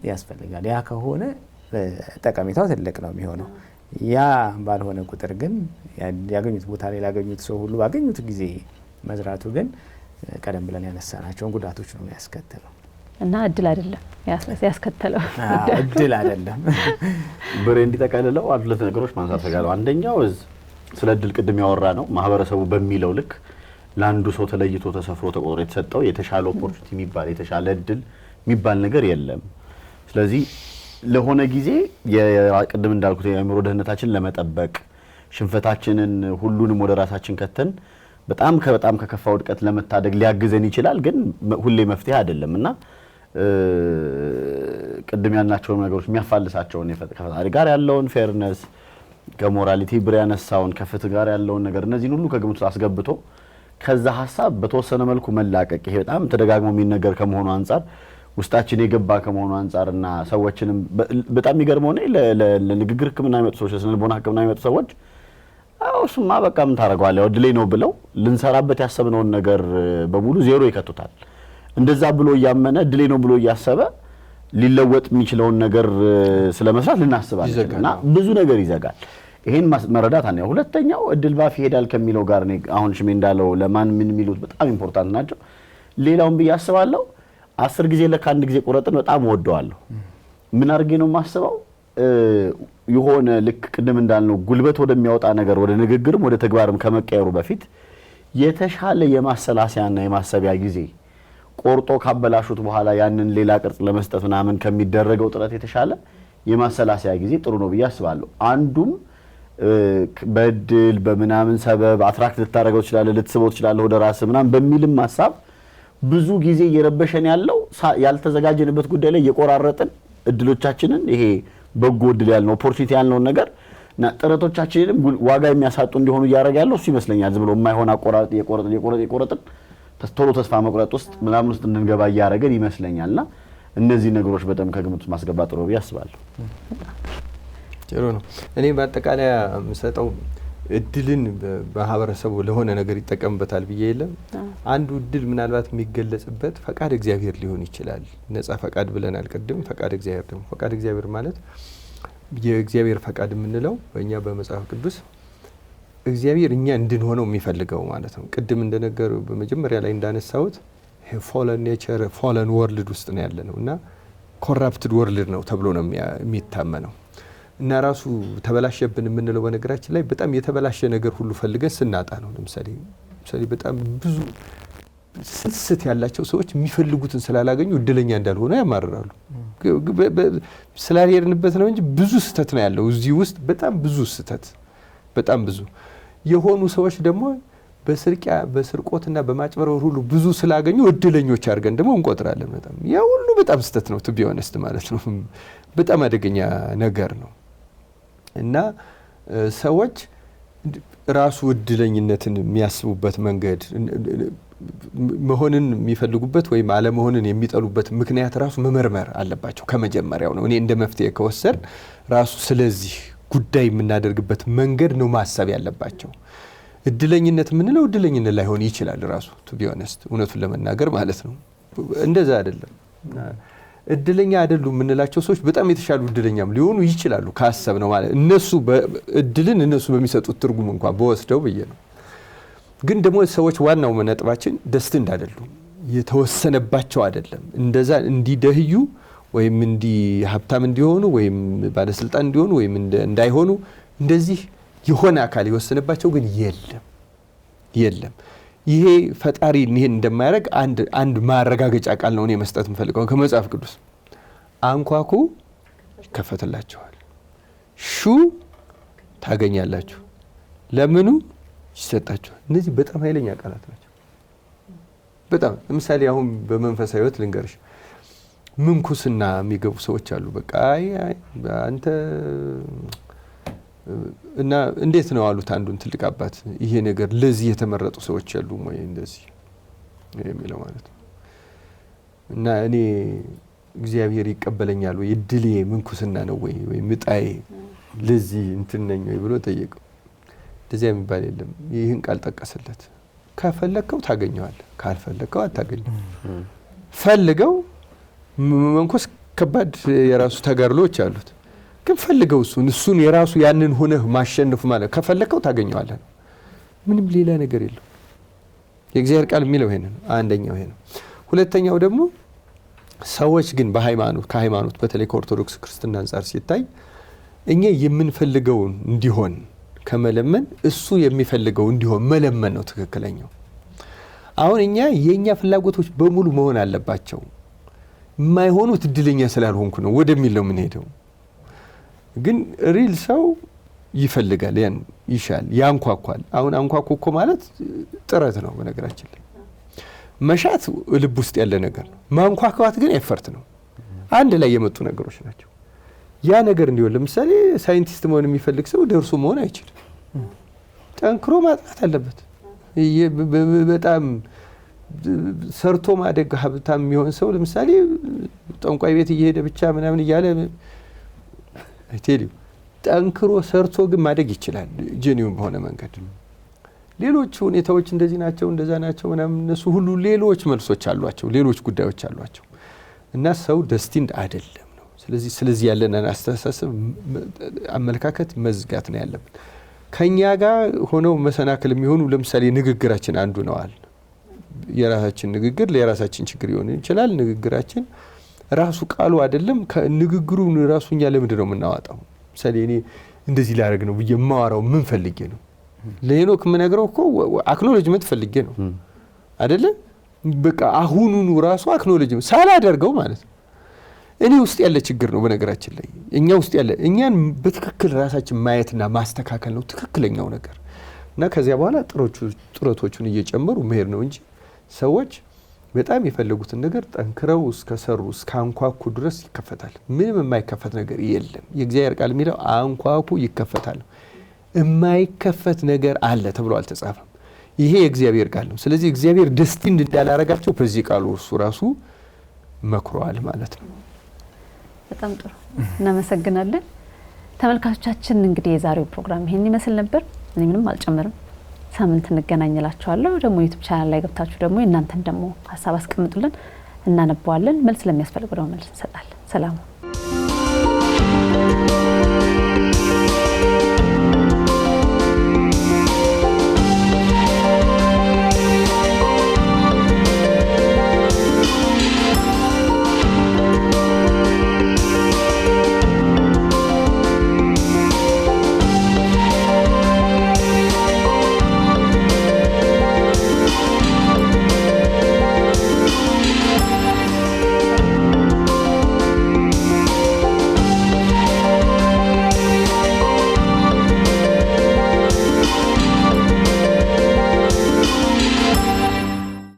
ያስፈልጋል። ያ ከሆነ ጠቀሜታው ትልቅ ነው የሚሆነው። ያ ባልሆነ ቁጥር ግን ያገኙት ቦታ ላይ ላገኙት ሰው ሁሉ ባገኙት ጊዜ መዝራቱ ግን ቀደም ብለን ያነሳናቸውን ጉዳቶች ነው ያስከተለው እና እድል አይደለም ያስከተለው እድል አይደለም። ብሬ እንዲጠቀልለው አንድ ሁለት ነገሮች ማንሳት ፈልጋለሁ። አንደኛው ስለ እድል ቅድም ያወራ ነው ማህበረሰቡ በሚለው ልክ ለአንዱ ሰው ተለይቶ ተሰፍሮ ተቆጥሮ የተሰጠው የተሻለ ኦፖርቹኒቲ የሚባል የተሻለ እድል የሚባል ነገር የለም። ስለዚህ ለሆነ ጊዜ ቅድም እንዳልኩት የአእምሮ ደህንነታችንን ለመጠበቅ ሽንፈታችንን ሁሉንም ወደ ራሳችን ከተን በጣም ከከፋ ውድቀት ለመታደግ ሊያግዘን ይችላል፣ ግን ሁሌ መፍትሄ አይደለም እና ቅድም ያልናቸውን ነገሮች የሚያፋልሳቸውን ከፈጣሪ ጋር ያለውን ፌርነስ ከሞራሊቲ ብሬ ያነሳውን ከፍትህ ጋር ያለውን ነገር እነዚህን ሁሉ ከግምት አስገብቶ ከዛ ሀሳብ በተወሰነ መልኩ መላቀቅ ይሄ በጣም ተደጋግሞ የሚነገር ከመሆኑ አንጻር ውስጣችን የገባ ከመሆኑ አንጻርና ሰዎችንም በጣም የሚገርመው ነው ለንግግር ሕክምና የሚመጡ ሰዎች ለልቦና ሕክምና የሚመጡ ሰዎች እሱማ በቃ ምን ታደርገዋለህ እድሌ ነው ብለው ልንሰራበት ያሰብነውን ነገር በሙሉ ዜሮ ይከቱታል። እንደዛ ብሎ እያመነ እድሌ ነው ብሎ እያሰበ ሊለወጥ የሚችለውን ነገር ስለመስራት ልናስባለንና ብዙ ነገር ይዘጋል። ይሄን መረዳት አንያ። ሁለተኛው እድል ባፍ ይሄዳል ከሚለው ጋር ነው አሁን ሽሜ እንዳለው ለማን ምን የሚሉት በጣም ኢምፖርታንት ናቸው። ሌላውን ብያስባለሁ 10 ጊዜ ለካንድ ጊዜ ቆረጥን በጣም ወደዋለሁ። ምን አርጌ ነው ማስበው የሆነ ልክ ቅድም እንዳልነው ጉልበት ወደሚያወጣ ነገር ወደ ንግግርም ወደ ተግባርም ከመቀየሩ በፊት የተሻለ የማሰላሰያና የማሰቢያ ጊዜ ቆርጦ ካበላሹት በኋላ ያንን ሌላ ቅርጽ ለመስጠት ምናምን ከሚደረገው ጥረት የተሻለ የማሰላሰያ ጊዜ ጥሩ ነው ብዬ አስባለሁ። አንዱም በድል በመናምን ሰበብ አትራክት ልታረገው ይችላል ልትስበው ይችላል ወደ ራስ ምናምን በሚልም ሐሳብ ብዙ ጊዜ እየረበሸን ያለው ያልተዘጋጀንበት ጉዳይ ላይ እየቆራረጥን እድሎቻችንን ይሄ በጎ እድል ያልነው ኦፖርቹኒቲ ያልነው ነገር እና ጥረቶቻችንን ዋጋ የሚያሳጡ እንዲሆኑ እያደረገ ያለው እሱ ይመስለኛል። ዝም ብሎ የማይሆን አቆራረጥ የቆረጥን ቶሎ ተስፋ መቁረጥ ውስጥ ምናምን ውስጥ እንድንገባ እያደረገን ይመስለኛልና እነዚህ ነገሮች በጣም ከግምት ውስጥ ማስገባት ጥሩ ብዬ አስባለሁ። ጥሩ ነው። እኔ በአጠቃላይ የምሰጠው እድልን በማህበረሰቡ ለሆነ ነገር ይጠቀምበታል ብዬ የለም። አንዱ እድል ምናልባት የሚገለጽበት ፈቃድ እግዚአብሔር ሊሆን ይችላል። ነጻ ፈቃድ ብለናል ቅድም። ፈቃድ እግዚአብሔር ደግሞ ፈቃድ እግዚአብሔር ማለት የእግዚአብሔር ፈቃድ የምንለው በእኛ በመጽሐፍ ቅዱስ እግዚአብሔር እኛ እንድንሆነው የሚፈልገው ማለት ነው። ቅድም እንደነገሩ በመጀመሪያ ላይ እንዳነሳሁት ፎለን ኔቸር ፎለን ወርልድ ውስጥ ነው ያለ ነው እና ኮራፕትድ ወርልድ ነው ተብሎ ነው የሚታመነው እና ራሱ ተበላሸብን የምንለው በነገራችን ላይ በጣም የተበላሸ ነገር ሁሉ ፈልገን ስናጣ ነው። ለምሳሌ በጣም ብዙ ስስት ያላቸው ሰዎች የሚፈልጉትን ስላላገኙ እድለኛ እንዳልሆነ ያማርራሉ። ስላልሄድንበት ነው እንጂ ብዙ ስህተት ነው ያለው እዚህ ውስጥ በጣም ብዙ ስህተት በጣም ብዙ የሆኑ ሰዎች ደግሞ በስርቆትና በማጭበርበር ሁሉ ብዙ ስላገኙ እድለኞች አድርገን ደግሞ እንቆጥራለን። በጣም ያ ሁሉ በጣም ስህተት ነው ቱ ቢ ኦነስት ማለት ነው። በጣም አደገኛ ነገር ነው እና ሰዎች ራሱ እድለኝነትን የሚያስቡበት መንገድ መሆንን የሚፈልጉበት ወይም አለመሆንን የሚጠሉበት ምክንያት ራሱ መመርመር አለባቸው ከመጀመሪያው ነው። እኔ እንደ መፍትሄ ከወሰድ ራሱ ስለዚህ ጉዳይ የምናደርግበት መንገድ ነው ማሰብ ያለባቸው። እድለኝነት የምንለው እድለኝነት ላይሆን ይችላል ራሱ ቱ ቢ ኦነስት እውነቱን ለመናገር ማለት ነው። እንደዛ አይደለም። እድለኛ አይደሉም የምንላቸው ሰዎች በጣም የተሻሉ እድለኛም ሊሆኑ ይችላሉ ካሰብ ነው ማለት እነሱ እድልን እነሱ በሚሰጡት ትርጉም እንኳን በወስደው ብዬ ነው። ግን ደግሞ ሰዎች ዋናው ነጥባችን ደስቲንድ አይደሉም፣ የተወሰነባቸው አይደለም። እንደዛ እንዲደህዩ ወይም እንዲ ሀብታም እንዲሆኑ ወይም ባለስልጣን እንዲሆኑ ወይም እንዳይሆኑ እንደዚህ የሆነ አካል የወሰነባቸው ግን የለም። ይሄ ፈጣሪ ይሄን እንደማያደርግ አንድ ማረጋገጫ ቃል ነው እኔ መስጠት የምፈልገው ከመጽሐፍ ቅዱስ። አንኳኩ ይከፈትላችኋል፣ ሹ ታገኛላችሁ፣ ለምኑ ይሰጣችኋል። እነዚህ በጣም ኃይለኛ ቃላት ናቸው። በጣም ለምሳሌ አሁን በመንፈሳዊ ሕይወት ልንገርሽ ምንኩስና የሚገቡ ሰዎች አሉ። በቃ አንተ እና እንዴት ነው አሉት አንዱን ትልቅ አባት፣ ይሄ ነገር ለዚህ የተመረጡ ሰዎች ያሉ ወይ እንደዚህ የሚለው ማለት ነው። እና እኔ እግዚአብሔር ይቀበለኛል ወይ እድሌ ምንኩስና ነው ወይ ምጣዬ ለዚህ እንትን ነኝ ወይ ብሎ ጠየቀው። እንደዚያ የሚባል የለም። ይህን ቃል ጠቀሰለት። ከፈለከው ታገኘዋለህ፣ ካልፈለከው አታገኘው። ፈልገው መንኩስ ከባድ የራሱ ተጋድሎች አሉት። ግን ፈልገው እሱን የራሱ ያንን ሆነህ ማሸነፍ ማለት ከፈለከው ታገኘዋለህ። ምንም ሌላ ነገር የለው። የእግዚአብሔር ቃል የሚለው ይሄን ነው። አንደኛው ይሄ ነው። ሁለተኛው ደግሞ ሰዎች ግን ከሃይማኖት በተለይ ከኦርቶዶክስ ክርስትና አንጻር ሲታይ እኛ የምንፈልገውን እንዲሆን ከመለመን እሱ የሚፈልገው እንዲሆን መለመን ነው ትክክለኛው። አሁን የኛ ፍላጎቶች በሙሉ መሆን አለባቸው። የማይሆኑት እድለኛ ስላልሆንኩ ነው ወደሚል ነው የምንሄደው። ግን ሪል ሰው ይፈልጋል፣ ያን ይሻል፣ ያንኳኳል። አሁን አንኳኩ እኮ ማለት ጥረት ነው በነገራችን ላይ። መሻት ልብ ውስጥ ያለ ነገር ነው። ማንኳኳት ግን ኤፈርት ነው። አንድ ላይ የመጡ ነገሮች ናቸው። ያ ነገር እንዲሆን ለምሳሌ ሳይንቲስት መሆን የሚፈልግ ሰው ደርሶ መሆን አይችልም። ጠንክሮ ማጥናት አለበት። በጣም ሰርቶ ማደግ ሀብታም የሚሆን ሰው ለምሳሌ ጠንቋይ ቤት እየሄደ ብቻ ምናምን እያለ አይቴልም። ጠንክሮ ሰርቶ ግን ማደግ ይችላል ጄኒውን በሆነ መንገድ። ሌሎች ሁኔታዎች እንደዚህ ናቸው እንደዛ ናቸው ምናምን እነሱ ሁሉ ሌሎች መልሶች አሏቸው፣ ሌሎች ጉዳዮች አሏቸው እና ሰው ደስቲንድ አይደለም ነው። ስለዚህ ያለንን አስተሳሰብ አመለካከት መዝጋት ነው ያለብን። ከኛ ጋር ሆነው መሰናክል የሚሆኑ ለምሳሌ ንግግራችን አንዱ ነዋል። የራሳችን ንግግር ለራሳችን ችግር ሊሆን ይችላል። ንግግራችን ራሱ ቃሉ አይደለም። ከንግግሩ ራሱኛ ለምንድን ነው የምናዋጣው? ምሳሌ እኔ እንደዚህ ላደርግ ነው ብዬ የማወራው ምን ፈልጌ ነው? ለሄኖክ የምነግረው እኮ አክኖሎጅመንት ፈልጌ ነው አይደለ? በቃ አሁኑኑ ራሱ አክኖሎጅመንት ሳላደርገው ማለት ነው። እኔ ውስጥ ያለ ችግር ነው በነገራችን ላይ። እኛ ውስጥ ያለ እኛን በትክክል ራሳችን ማየትና ማስተካከል ነው ትክክለኛው ነገር እና ከዚያ በኋላ ጥረቶቹን እየጨመሩ መሄድ ነው እንጂ ሰዎች በጣም የፈለጉትን ነገር ጠንክረው እስከሰሩ እስካንኳኩ ድረስ ይከፈታል። ምንም የማይከፈት ነገር የለም። የእግዚአብሔር ቃል የሚለው አንኳኩ ይከፈታል። የማይከፈት ነገር አለ ተብሎ አልተጻፈም። ይሄ የእግዚአብሔር ቃል ነው። ስለዚህ እግዚአብሔር ደስቲንድ እንዳላረጋቸው በዚህ ቃሉ እርሱ ራሱ መክሯል ማለት ነው። በጣም ጥሩ እናመሰግናለን። ተመልካቾቻችን እንግዲህ የዛሬው ፕሮግራም ይሄን ይመስል ነበር። እኔ ምንም አልጨምርም። ሳምንት እንገናኝላችኋለሁ። ደግሞ ዩቲዩብ ቻናል ላይ ገብታችሁ ደግሞ እናንተን ደግሞ ሀሳብ አስቀምጡልን፣ እናነባዋለን። መልስ ለሚያስፈልገው ደግሞ መልስ እንሰጣለን። ሰላም